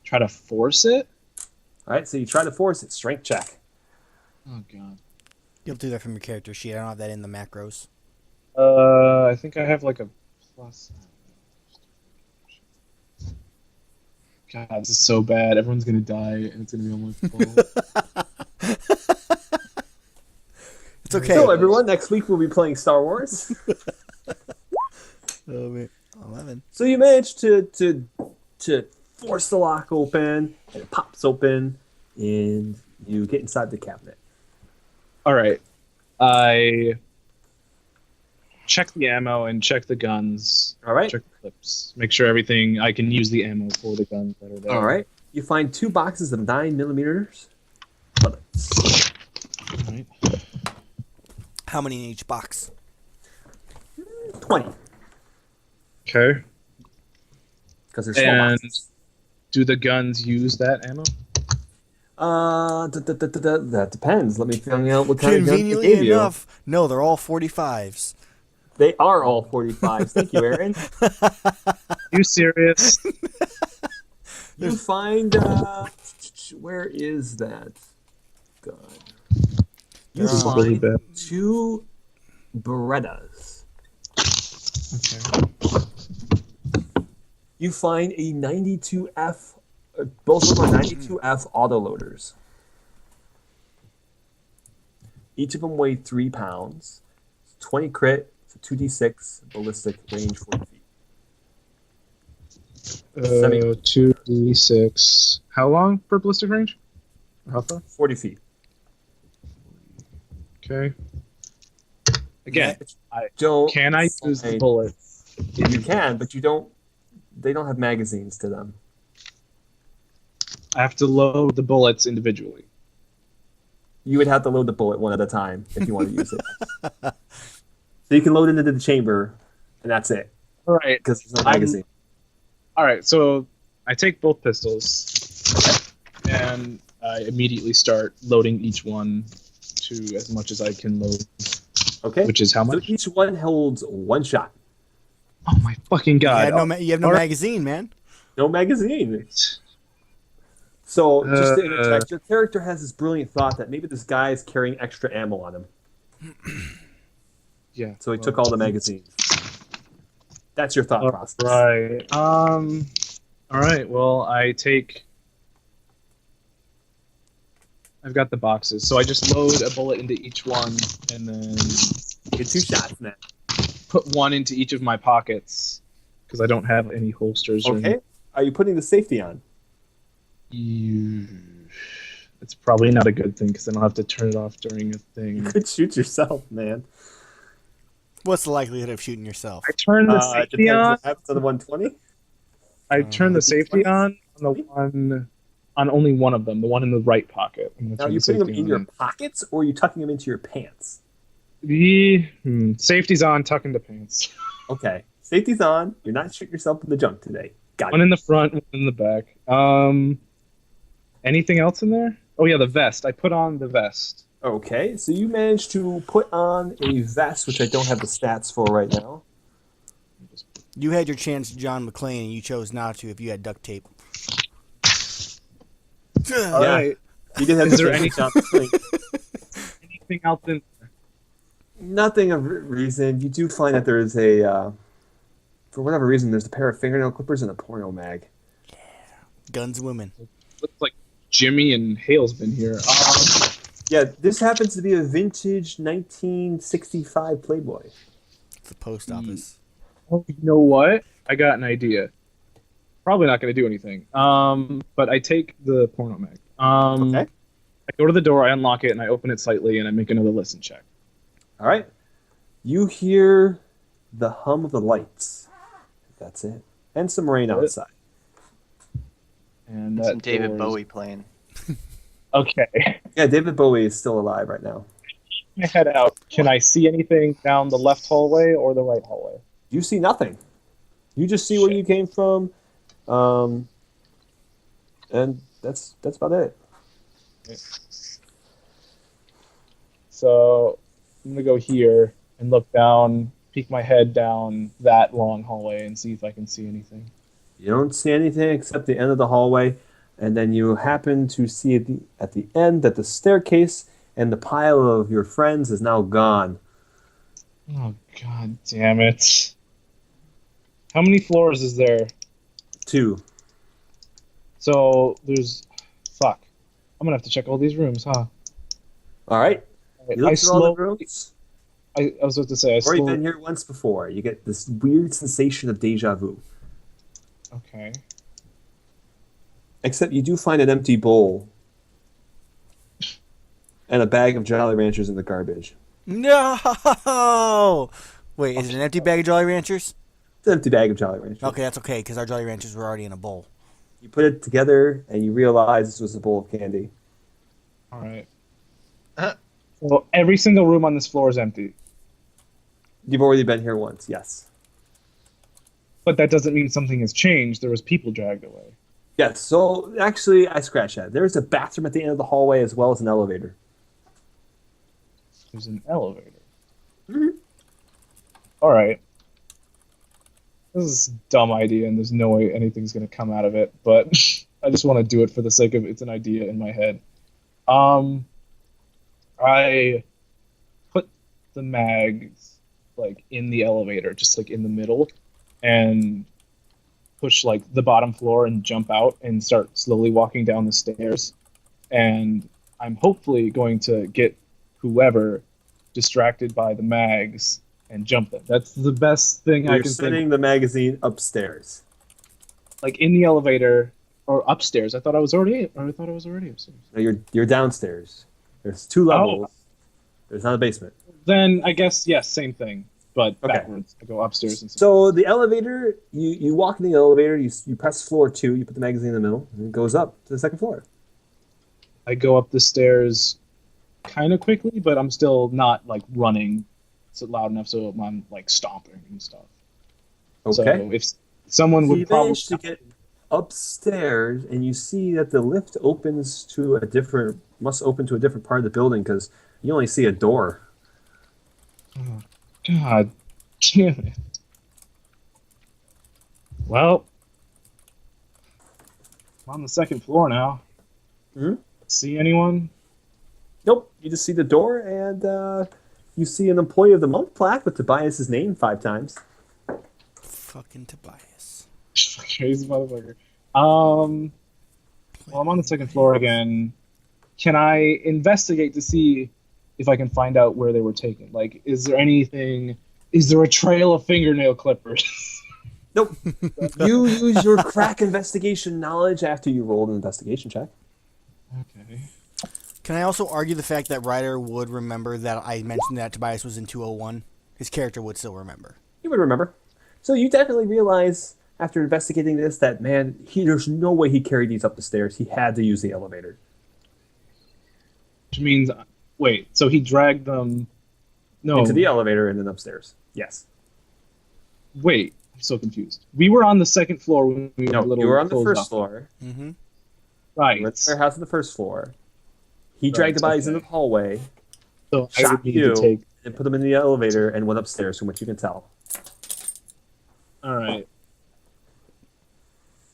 Try to force it. All right. So you try to force it. Strength check. Oh god. You'll do that from your character sheet. I don't have that in the macros. I think I have like a plus. God, this is so bad. Everyone's gonna die, and it's gonna be on my fault. It's okay. So everyone, next week we'll be playing Star Wars. Oh, man. 11. So you managed to force the lock open, and it pops open, and you get inside the cabinet. All right, I check the ammo and check the guns. All right. Check the clips. Make sure everything I can use the ammo for the guns that are there. All right. You find 2 boxes of 9mm bullets. All right. How many in each box? 20. Okay. Because they're small And boxes. do the guns use that ammo? That depends. Let me find out what kind of guns they Conveniently gave you. enough, no, they're all 45s. They are all 45s. Thank you, Aaron. You serious? You find where is that gun? You This is really find bad. 2 Berettas. Okay. You find a 92F. Both of them are 92F autoloaders. Each of them weigh 3 pounds. 20 crit. It's a 2d6 ballistic range 40 feet. 2d6. How long for ballistic range? How far? 40 feet. Okay. Again, can I use the bullet? You can, but you don't. They don't have magazines to them. I have to load the bullets individually. You would have to load the bullet one at a time if you want to use it. So you can load it into the chamber, and that's it. All right. Because there's no magazine. All right. So I take both pistols, and I immediately start loading each one to as much as I can load. Okay. Which is how much? So each one holds 1 shot. Oh my fucking god! You have no magazine, man. No magazine. So, just to interject, your character has this brilliant thought that maybe this guy is carrying extra ammo on him. Yeah. So he took all the magazines. That's your thought process. Right. All right. Well, I've got the boxes, so I just load a bullet into each one, and then Get 2 shots, man. put one into each of my pockets because I don't have any holsters. Okay. Are you putting the safety on? It's probably not a good thing because then I'll have to turn it off during a You thing. could shoot yourself, man. What's the likelihood of shooting yourself? I turn the safety on. What happens on the 120? I turn the safety D20? on only one of them, the one in the right pocket. I'm gonna Now, turn are you the putting them safety in on your then. pockets, or are you tucking them into your pants? Safety's on, tuck into pants. Okay. Safety's on. You're not shooting yourself in the junk today. Got One it. in the front, one in the back. Anything else in there? Oh yeah, the vest. I put on the vest. Okay, so you managed to put on a vest, which I don't have the stats for right now. You had your chance, John McClane, and you chose not to if you had duct tape. All right. You did have Is the there chance to jump the swing. Anything else in there? Nothing of reason. You do find that there is a, for whatever reason, there's a pair of fingernail clippers and a porno mag. Guns, women. Looks like Jimmy and Hale's been here. Yeah, this happens to be a vintage 1965 Playboy. It's the post office. Oh, you know what? I got an idea. Probably not going to do anything. But I take the porno mag. Okay. I go to the door, I unlock it, and I open it slightly, and I make another listen check. All right. You hear the hum of the lights. That's it. And some rain outside. And Some that David door's- Bowie playing. Okay. Yeah, David Bowie is still alive right now. I head out. Can I see anything down the left hallway or the right hallway? You see nothing. You just see where you came from, and that's about it. So I'm gonna go here and look down, peek my head down that long hallway, and see if I can see anything. You don't see anything except the end of the hallway, and then you happen to see at the end that the staircase and the pile of your friends is now gone. Oh god damn it! How many floors is there? 2. So there's, fuck. I'm gonna have to check all these rooms, huh? All right. You look through all the rooms. I was about to say, You've already been here once before. You get this weird sensation of deja vu. Okay. Except you do find an empty bowl and a bag of Jolly Ranchers in the garbage. No! Wait, is it an empty bag of Jolly Ranchers? It's an empty bag of Jolly Ranchers. Okay, that's okay, because our Jolly Ranchers were already in a bowl. You put it together and you realize this was a bowl of candy. All right. Well, every single room on this floor is empty, You've already been here once, yes. but that doesn't mean something has changed. There was people dragged away. Yes. So actually, I scratched that. There's a bathroom at the end of the hallway as well as an elevator. There's an elevator. Mhm. All right. This is a dumb idea, and there's no way anything's going to come out of it. But I just want to do it for the sake of it's an idea in my head. I put the mags like in the elevator, just like in the middle, and push like the bottom floor and jump out and start slowly walking down the stairs. And I'm hopefully going to get whoever distracted by the mags and jump them. That's the best thing I You're can sending think. the magazine upstairs. Like in the elevator or upstairs. I thought I was already upstairs. No, you're downstairs. There's 2 levels. There's not a basement. Then I guess yes, same thing, but Okay. backwards. I go upstairs and So the elevator, you walk in the elevator, you press floor 2, you put the magazine in the middle, and it goes up to the second floor. I go up the stairs kind of quickly, but I'm still not like running loud enough so I'm like stomping and stuff. Okay. So if someone So would you probably manage to get upstairs, and you see that the lift must open to a different part of the building because you only see a door. Oh, God damn it. Well, I'm on the second floor now. Mhm. See anyone? Nope, you just see the door, and you see an Employee of the Month plaque with Tobias's name 5 times. Fucking Tobias. Crazy motherfucker. Well, I'm on the second floor again. Can I investigate to see if I can find out where they were taken? Like, is there anything? Is there a trail of fingernail clippers? Nope. You use your crack investigation knowledge after you rolled an investigation check. Okay. Can I also argue the fact that Ryder would remember that I mentioned that Tobias was in 201? His character would still remember. You would remember. So you definitely realize after investigating this that, man, there's no way he carried these up the stairs. He had to use the elevator. Which means, wait. So he dragged them. No. Into the elevator and then upstairs. Yes. Wait. I'm so confused. We were on the second floor when we were No, a little you were on the closed first off. floor. Mm-hmm. Right. You were at the warehouse on the first floor. He Right, dragged the bodies okay. into the hallway, So I shot would need you, to take. and put them in the elevator and went upstairs, from what you can tell. All right.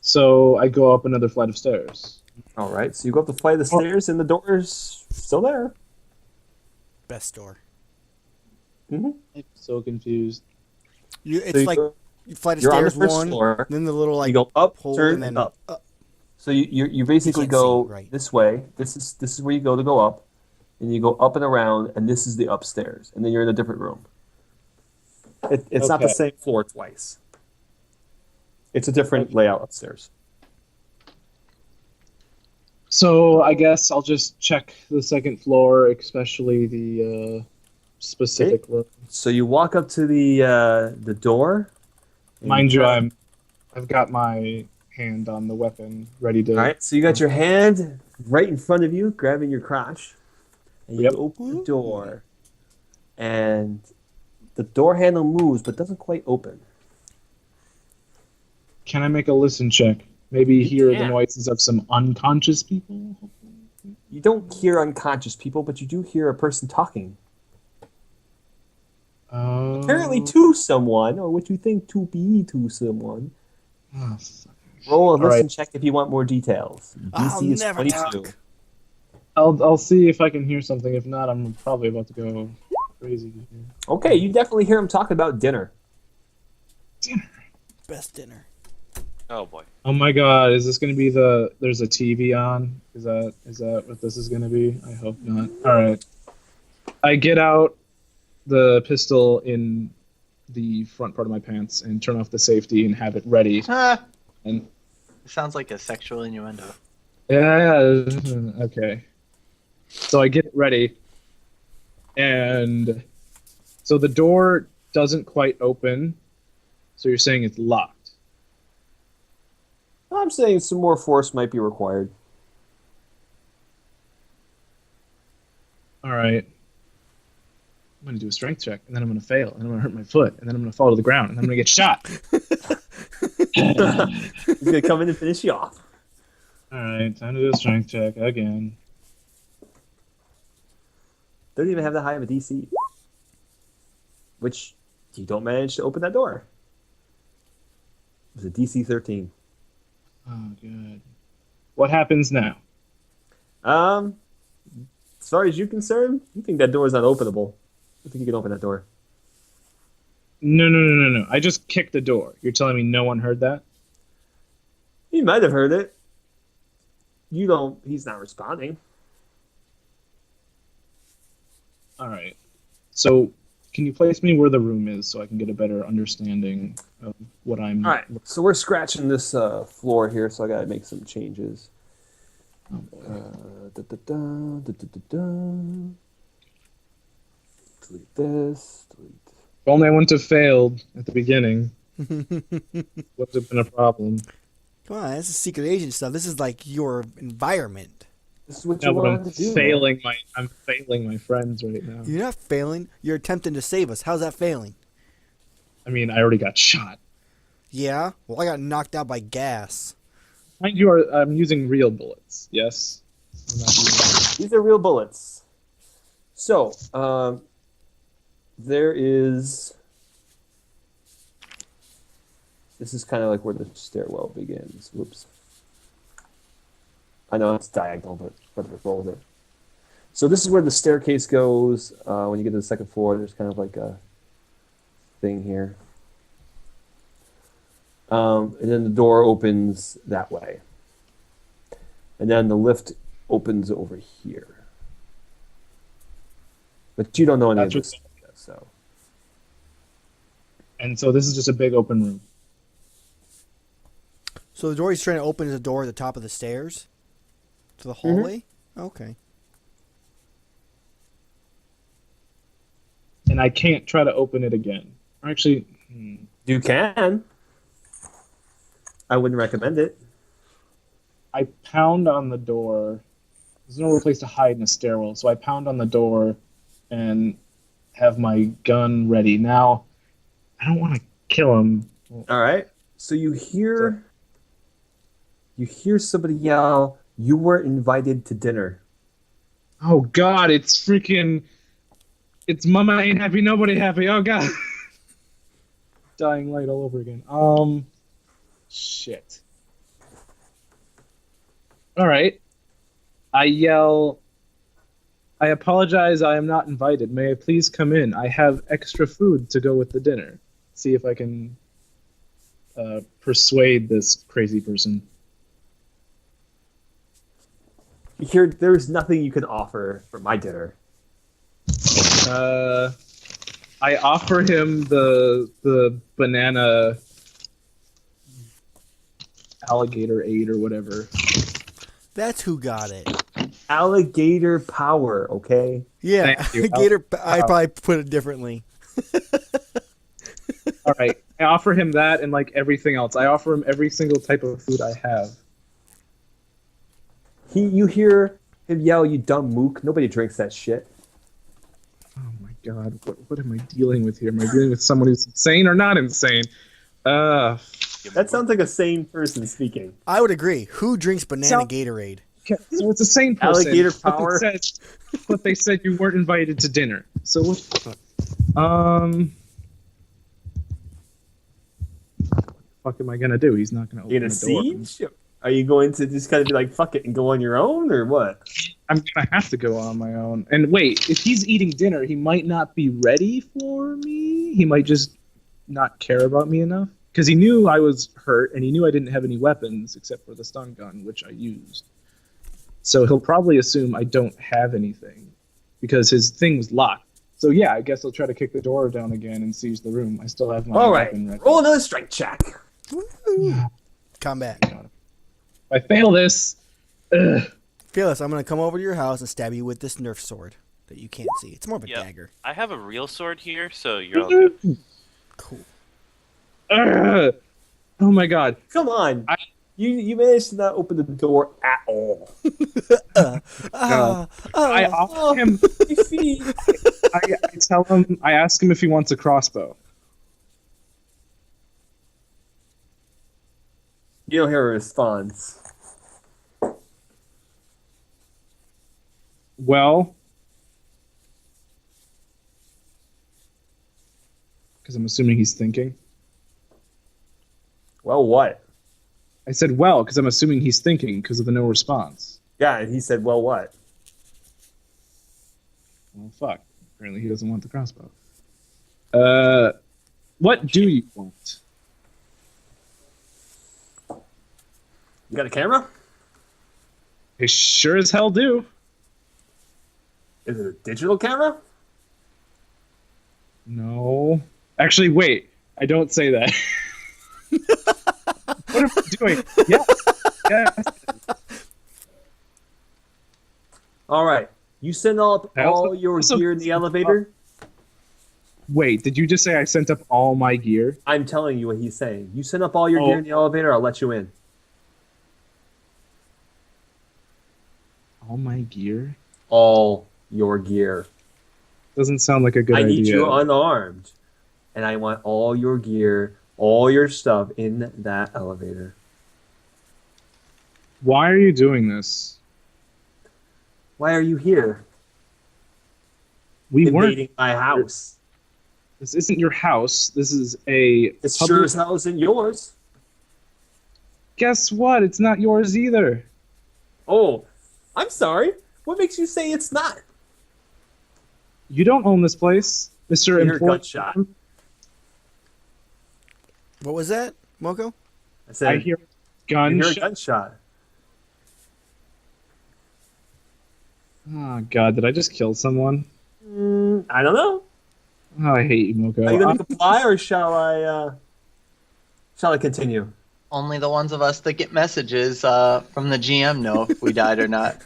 So I go up another flight of stairs. All right, so you go up the flight of the stairs, and the door's still there. Best door. Mm-hmm. I'm so confused. It's like flight of you're on the stairs first one, floor. then the little like You go up, hole, turn, and then up. So you basically can't go see, right. this way. This is where you go up, and you go up and around, and this is the upstairs, and then you're in a different room. It's not the Okay. same floor twice. It's a different layout upstairs. So I guess I'll just check the second floor, especially the specific room. So you walk up to the door. and Mind you, turn. I've got my hand on the weapon, ready to. All right, so you got your hand right in front of you, grabbing your crotch, and you Yep. open the door, and the door handle moves but doesn't quite open. Can I make a listen check? Maybe You hear the can. noises of some unconscious people. You don't hear unconscious people, but you do hear a person talking. Apparently to someone, or what you think to be to someone. Oh, fuck. Roll a All listen right. check if you want more details. I'll DC is never 22. talk. I'll see if I can hear something. If not, I'm probably about to go crazy. Okay, you definitely hear him talking about dinner. Best dinner. Oh boy. Oh my god, is this going to be the... There's a TV on? Is that what this is going to be? I hope not. Alright. I get out the pistol in the front part of my pants and turn off the safety and have it ready. Ah, And it sounds like a sexual innuendo. yeah, okay. So I get it ready. And so the door doesn't quite open. So you're saying it's locked. I'm saying some more force might be required. All right. I'm going to do a strength check, and then I'm going to fail, and I'm going to hurt my foot, and then I'm going to fall to the ground, and then I'm going to get shot. He's going to come in and finish you off. All right, time to do a strength check again. Don't even have that high of a DC. Which you don't manage to open that door. It was a DC 13. Oh, good. What happens now? As far as you're concerned, you think that door is not openable. I think you can open that door. No. I just kicked the door. You're telling me no one heard that? He might have heard it. You don't. He's not responding. All right. So, can you place me where the room is so I can get a better understanding of what I'm... All right. So we're scratching this floor here, so I got to make some changes. Delete this. Delete. If only I wouldn't have failed at the beginning. Would have been a problem. Come on, this is secret agent stuff. This is like your environment. This is what No, you but I'm wanted to do. failing my friends right now. You're not failing. You're attempting to save us. How's that failing? I mean, I already got shot. Yeah? Well, I got knocked out by gas. Mind you, I'm using real bullets. Yes. I'm not using... These are real bullets. So, there is... This is kind of like where the stairwell begins. Whoops. I know it's diagonal, but whatever, roll with it. So this is where the staircase goes. When you get to the second floor, there's kind of like a thing here. And then the door opens that way. And then the lift opens over here. But you don't know any of this, so. And so this is just a big open room. So the door he's trying to open is a door at the top of the stairs? To the hallway? Okay. And I can't try to open it again. Actually, You can. I wouldn't recommend it. I pound on the door. There's no real place to hide in a stairwell, so I pound on the door and have my gun ready. Now, I don't want to kill him. All right. So you hear somebody yell, "You were invited to dinner." Oh God, it's Mama ain't happy, nobody happy. Oh God. Dying light all over again. Shit. All right. I yell, "I apologize, I am not invited. May I please come in? I have extra food to go with the dinner." See if I can persuade this crazy person. You hear, "There's nothing you can offer for my dinner." I offer him the banana alligator aid or whatever. That's who got it. Alligator power, okay? Yeah, Thank you. Gator. I probably put it differently. All right. I offer him that and like everything else. I offer him every single type of food I have. You hear him yell, "You dumb mook. Nobody drinks that shit." Oh my God, what am I dealing with here? Am I dealing with someone who's insane or not insane? That sounds like a sane person speaking. I would agree. Who drinks banana So- Gatorade? So it's a sane person. Alligator power. But they said you weren't invited to dinner. So what the fuck? What the fuck am I gonna do? He's not gonna open You gonna the door. siege? Are you going to just kind of be like, "Fuck it," and go on your own, or what? I'm gonna have to go on my own. And wait, if he's eating dinner, he might not be ready for me. He might just not care about me enough. Because he knew I was hurt, and he knew I didn't have any weapons except for the stun gun, which I used. So he'll probably assume I don't have anything, because his thing was locked. So yeah, I guess he'll try to kick the door down again and seize the room. I still have my All right, weapon ready. roll another strength check. Woo. Combat. If I fail this, ugh. Fearless, I'm going to come over to your house and stab you with this Nerf sword that you can't see. It's more of a Yep. dagger. I have a real sword here, so you're all good. Cool. Ugh. Oh my God. Come on. You managed to not open the door at all. I offer him. I tell him. I ask him if he wants a crossbow. You don't hear a response. Well, because I'm assuming he's thinking. Well, what? I said well because I'm assuming he's thinking because of the no response. Yeah, and he said, well, what? Well, fuck. Apparently he doesn't want the crossbow. What do you want? You got a camera? I sure as hell do. Is it a digital camera? No. Actually, wait. I don't say that. What am I doing? Yes. Yes. All right. You send up all your gear in the elevator? Wait, did you just say I sent up all my gear? I'm telling you what he's saying. You send up all your gear in the elevator, I'll let you in. All my gear? All your gear. Doesn't sound like a good idea. I need you unarmed. And I want all your gear, all your stuff in that elevator. Why are you doing this? Why are you here? We Invading weren't. my house. This isn't your house. This is a. It's public... sure as hell isn't yours. Guess what? It's not yours either. Oh, I'm sorry. What makes you say it's not? You don't own this place, Mr. I hear a Employee. gunshot. What was that, Moko? I said, I hear I hear a gunshot. gunshot. Oh God! Did I just kill someone? I don't know. Oh, I hate you, Moko. Are you going to comply or shall I continue? Only the ones of us that get messages from the GM know if we died or not.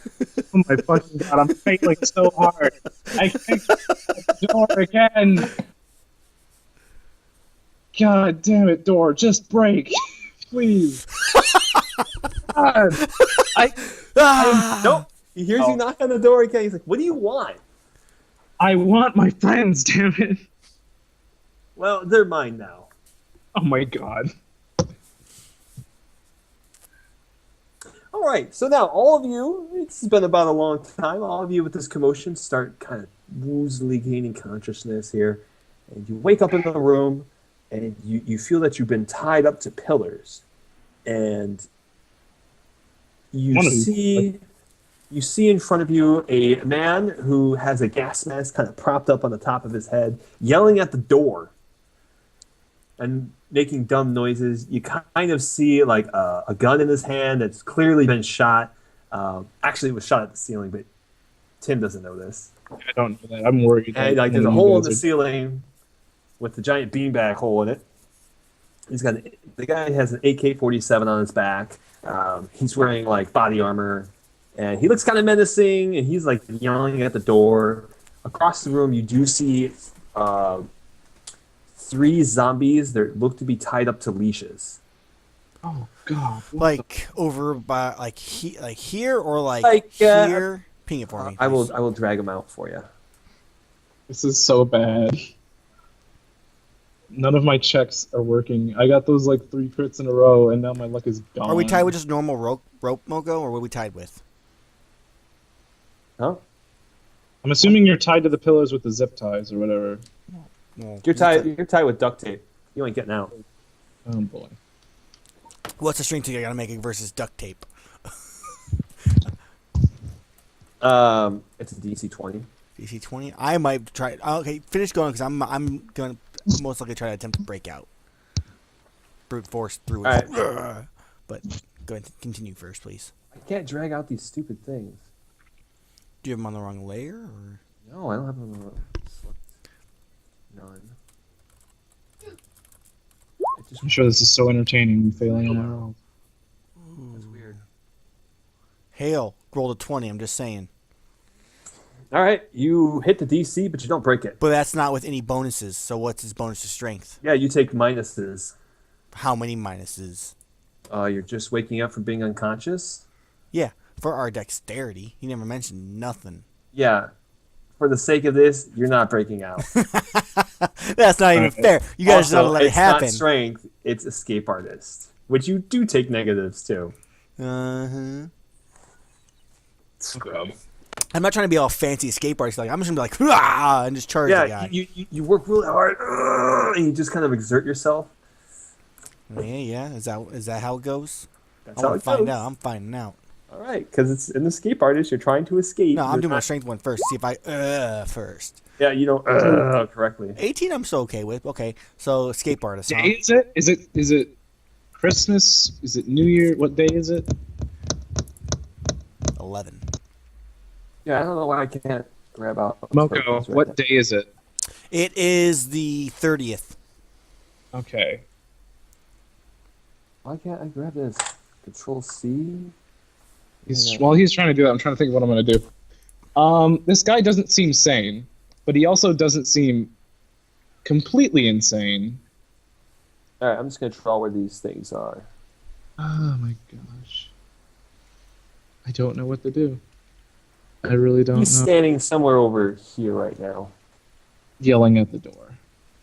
Oh my fucking God! I'm failing so hard. I can't get the door again. God damn it, door! Just break, please. God, Nope. He hears you knock on the door again. He's like, what do you want? I want my friends. Damn it! Well, they're mine now. Oh my God. All right. So now all of you, it's been about a long time, all of you with this commotion start kind of woozily gaining consciousness here. And you wake up in the room and you feel that you've been tied up to pillars. And you see in front of you a man who has a gas mask kind of propped up on the top of his head, yelling at the door and making dumb noises. You kind of see like a gun in his hand that's clearly been shot. Actually, it was shot at the ceiling, but Tim doesn't know this. I don't know that. I'm worried. And like, there's a hole in the ceiling with the giant beanbag hole in it. The guy has an AK-47 on his back. He's wearing like body armor. And he looks kind of menacing, and he's like yelling at the door. Across the room, you do see 3 zombies that look to be tied up to leashes. Oh God! Like over by like here or like here? Ping it for me. I will drag them out for you. This is so bad. None of my checks are working. I got those like 3 crits in a row, and now my luck is gone. Are we tied with just normal rope, Moko, or what are we tied with? Huh? I'm assuming you're tied to the pillars with the zip ties or whatever. Well, You're tied with duct tape. You ain't getting out. Oh boy. What's the strength I gotta make it versus duct tape? It's a DC 20. DC 20. I might try. Okay, finish going because I'm gonna most likely try to attempt to break out. Brute force through it. All But go ahead, continue first, please. I can't drag out these stupid things. Do you have them on the wrong layer, or? No, I don't have them. None. I'm sure this is so entertaining. Me failing on my roll. That's weird. Hale rolled a 20. I'm just saying. All right, you hit the DC, but you don't break it. But that's not with any bonuses. So what's his bonus to strength? Yeah, you take minuses. How many minuses? You're just waking up from being unconscious. Yeah, for our dexterity. He never mentioned nothing. Yeah. For the sake of this, you're not breaking out. That's not even fair. You guys Also, don't let it happen. It's not strength, it's escape artist, which you do take negatives too. Uh-huh. Scrub. I'm not trying to be all fancy escape artist. Like I'm just gonna be like, "Rah!" and just charge the guy. You work really hard, and you just kind of exert yourself. Yeah. Is that how it goes? That's I how want it to find goes. out. I'm finding out. All right, because it's an escape artist. You're trying to escape. No, I'm You're doing my not- strength one first. See if I first. Yeah, you don't correctly. 18, I'm so okay with. Okay, so escape artist. Huh? Day is it? Is it Christmas? Is it New Year? What day is it? 11. Yeah, I don't know why I can't grab out. Moko, what day is it? It is the 30th. Okay. Why can't I grab this? Control C. While he's trying to do that, I'm trying to think of what I'm going to do. This guy doesn't seem sane, but he also doesn't seem completely insane. All right, I'm just gonna draw where these things are. Oh my gosh. I don't know what to do. I really don't He's know. standing somewhere over here right now. Yelling at the door,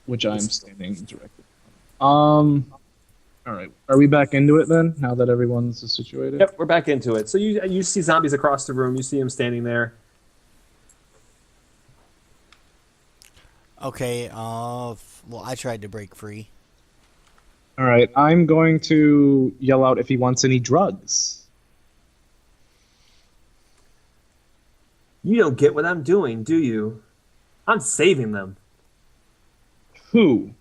which I'm standing directly. All right. Are we back into it then? Now that everyone's situated. Yep, we're back into it. So you see zombies across the room. You see him standing there. Okay. Well, I tried to break free. All right. I'm going to yell out if he wants any drugs. You don't get what I'm doing, do you? I'm saving them. Who?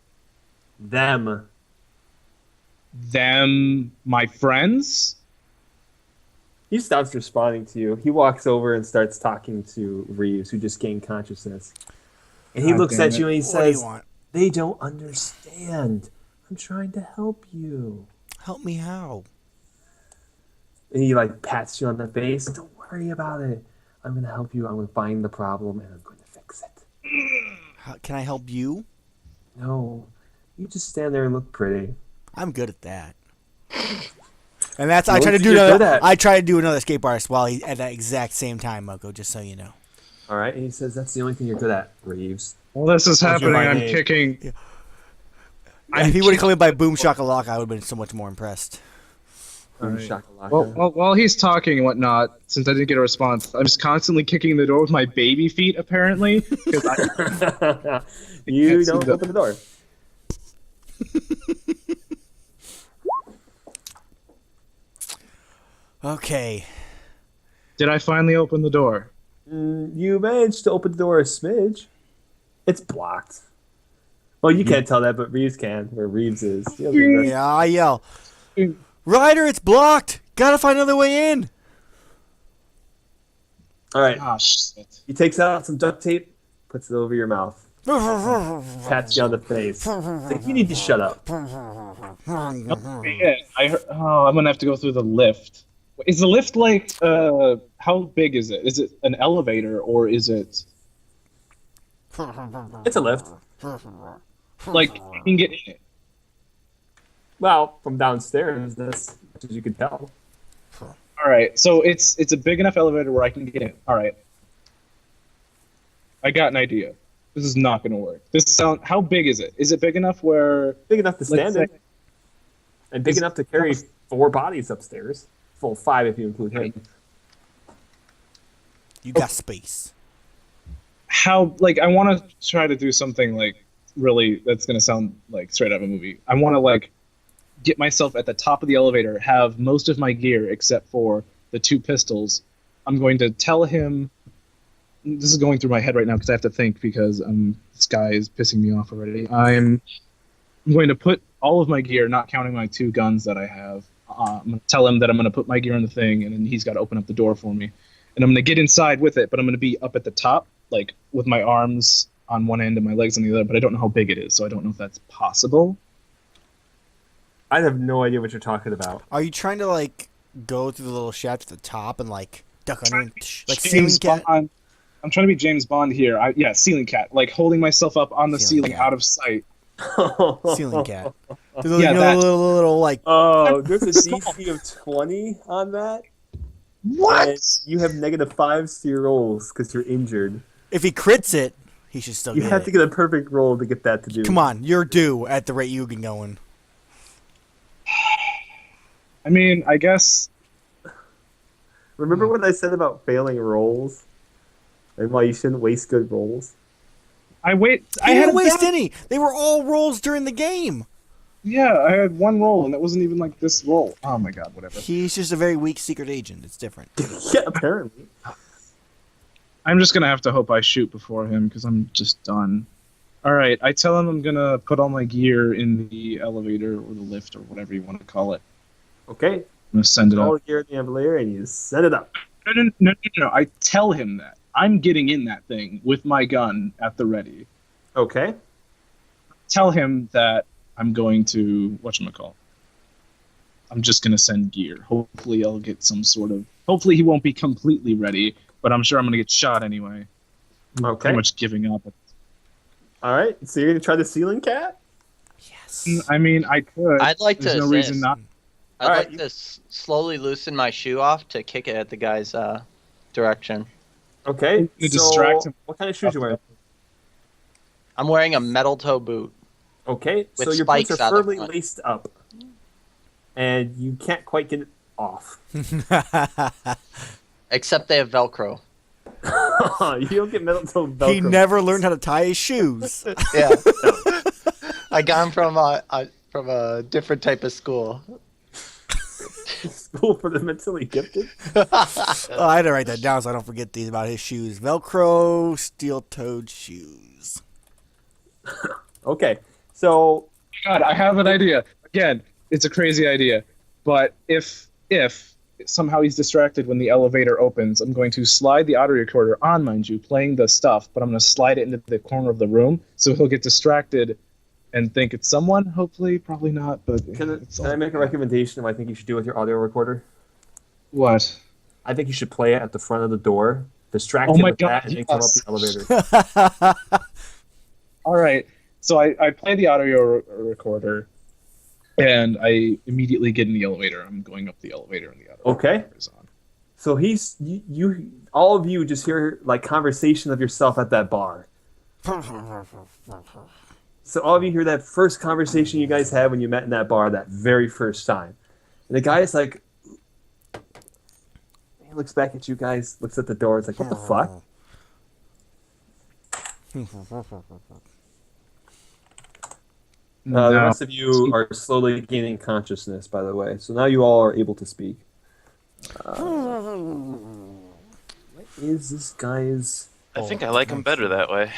Them. Them? My friends? He stops responding to you. He walks over and starts talking to Reeves, who just gained consciousness. And he God looks damn at it. you and he What do you says, want? "They don't understand. I'm trying to help you." Help me how? And he like pats you on the face. "Don't worry about it. I'm gonna help you. I'm gonna find the problem and I'm going to fix it." How can I help you? No, you just stand there and look pretty. I'm good at that. And that's I What tried to do do you good another. at? I tried to do another escape artist while he at that exact same time, Moko. Just so you know. All right, and he says, "That's the only thing you're good at, Reeves." Well, this is happening. my I'm name. kicking. If he would have come in by Boom Shakalaka, I would have been so much more impressed. Boom Right. shakalaka. Well, while he's talking and whatnot, since I didn't get a response, I'm just constantly kicking the door with my baby feet, apparently. 'Cause You can't see don't the- open the door. Okay. Did I finally open the door? You managed to open the door a smidge. It's blocked. Well, you can't tell that, but Reeves can, where Reeves is. He doesn't rest- Yeah, I yell. Ryder, it's blocked. Gotta find another way in. All right, Gosh. he takes out some duct tape, puts it over your mouth, pats you on the face. It's like, you need to shut up. Yeah, I heard, I'm gonna have to go through the lift. Is the lift like? How big is it? Is it an elevator or is it It's a lift. like you can get in it? Well, from downstairs, that's as you can tell. All right, so it's a big enough elevator where I can get in. All right, I got an idea. This is not gonna work. How big is it? Is it big enough where? Big enough to stand Let's in, and big enough to carry 4 bodies upstairs. Full 5 if you include him. You got space. How I want to try to do something like really that's gonna sound like straight out of a movie. I want to get myself at the top of the elevator, have most of my gear except for the 2 pistols. I'm going to tell him. This is going through my head right now because I have to think because this guy is pissing me off already. I'm going to put all of my gear, not counting my 2 guns that I have. I'm going to tell him that I'm going to put my gear in the thing, and then he's got to open up the door for me. And I'm going to get inside with it, but I'm going to be up at the top, with my arms on one end and my legs on the other, but I don't know how big it is, so I don't know if that's possible. I have no idea what you're talking about. Are you trying to go through the little shaft at the top and duck under and ceiling James cat? Bond. I'm trying to be James Bond here. Ceiling cat, holding myself up on the Ceiling ceiling cat. out of sight. Ceiling cat. The Yeah, that- little Oh, there's a DC of 20 on that. What? And you have -5s to your rolls because you're injured. If he crits it, he should still You get have it. to get a perfect roll to get that to do. Come on, you're due at the rate you've been going. I mean, I guess. Remember what I said about failing rolls? And why you shouldn't waste good rolls. I He had didn't waste one- any. They were all rolls during the game. Yeah, I had one roll, and it wasn't even like this roll. Oh my god, whatever. He's just a very weak secret agent. It's different. Yeah, apparently. I'm just gonna have to hope I shoot before him because I'm just done. All right, I tell him I'm gonna put all my gear in the elevator or the lift or whatever you want to call it. Okay. I'm gonna send it All up. gear in the elevator, and you set it up. No. I tell him that I'm getting in that thing with my gun at the ready. Okay. Tell him that I'm going to whatchamacall. I'm just gonna send gear. Hopefully I'll get some sort of. Hopefully he won't be completely ready, but I'm sure I'm gonna get shot anyway. I'm Okay. pretty much giving up. All right. So you're gonna try the ceiling cat? Yes. I mean, I could. I'd like There's to no assist. reason not. I'd All like right. to slowly loosen my shoe off to kick it at the guy's direction. Okay. To distract him. What kind of shoes you wearing? I'm wearing a metal toe boot. Okay. With So your boots spikes are out the firmly front. laced up, and you can't quite get it off. Except they have Velcro. You don't get metal toe Velcro. He never learned how to tie his shoes. Yeah. I got them from a different type of school. School for the mentally gifted. Oh, I had to write that down so I don't forget these about his shoes. Velcro steel-toed shoes. Okay. So God, I have an idea. Again, it's a crazy idea, but if somehow he's distracted when the elevator opens, I'm going to slide the audio recorder on, mind you, playing the stuff, but I'm going to slide it into the corner of the room so he'll get distracted and think it's someone. Hopefully, probably not. But can I make a recommendation of what I think you should do with your audio recorder? What? I think you should play it at the front of the door, distract Oh him my with that, God, and then come up yes. the elevator. All right. So I play the audio recorder, and I immediately get in the elevator. I'm going up the elevator, and the audio Okay. recorder is on. So you all of you just hear like conversation of yourself at that bar. So all of you hear that first conversation you guys had when you met in that bar that very first time. And the guy is like, he looks back at you guys, looks at the door, it's like, what the fuck? The No. rest of you are slowly gaining consciousness, by the way. So now you all are able to speak. What is this guy's... I think I like him better that way.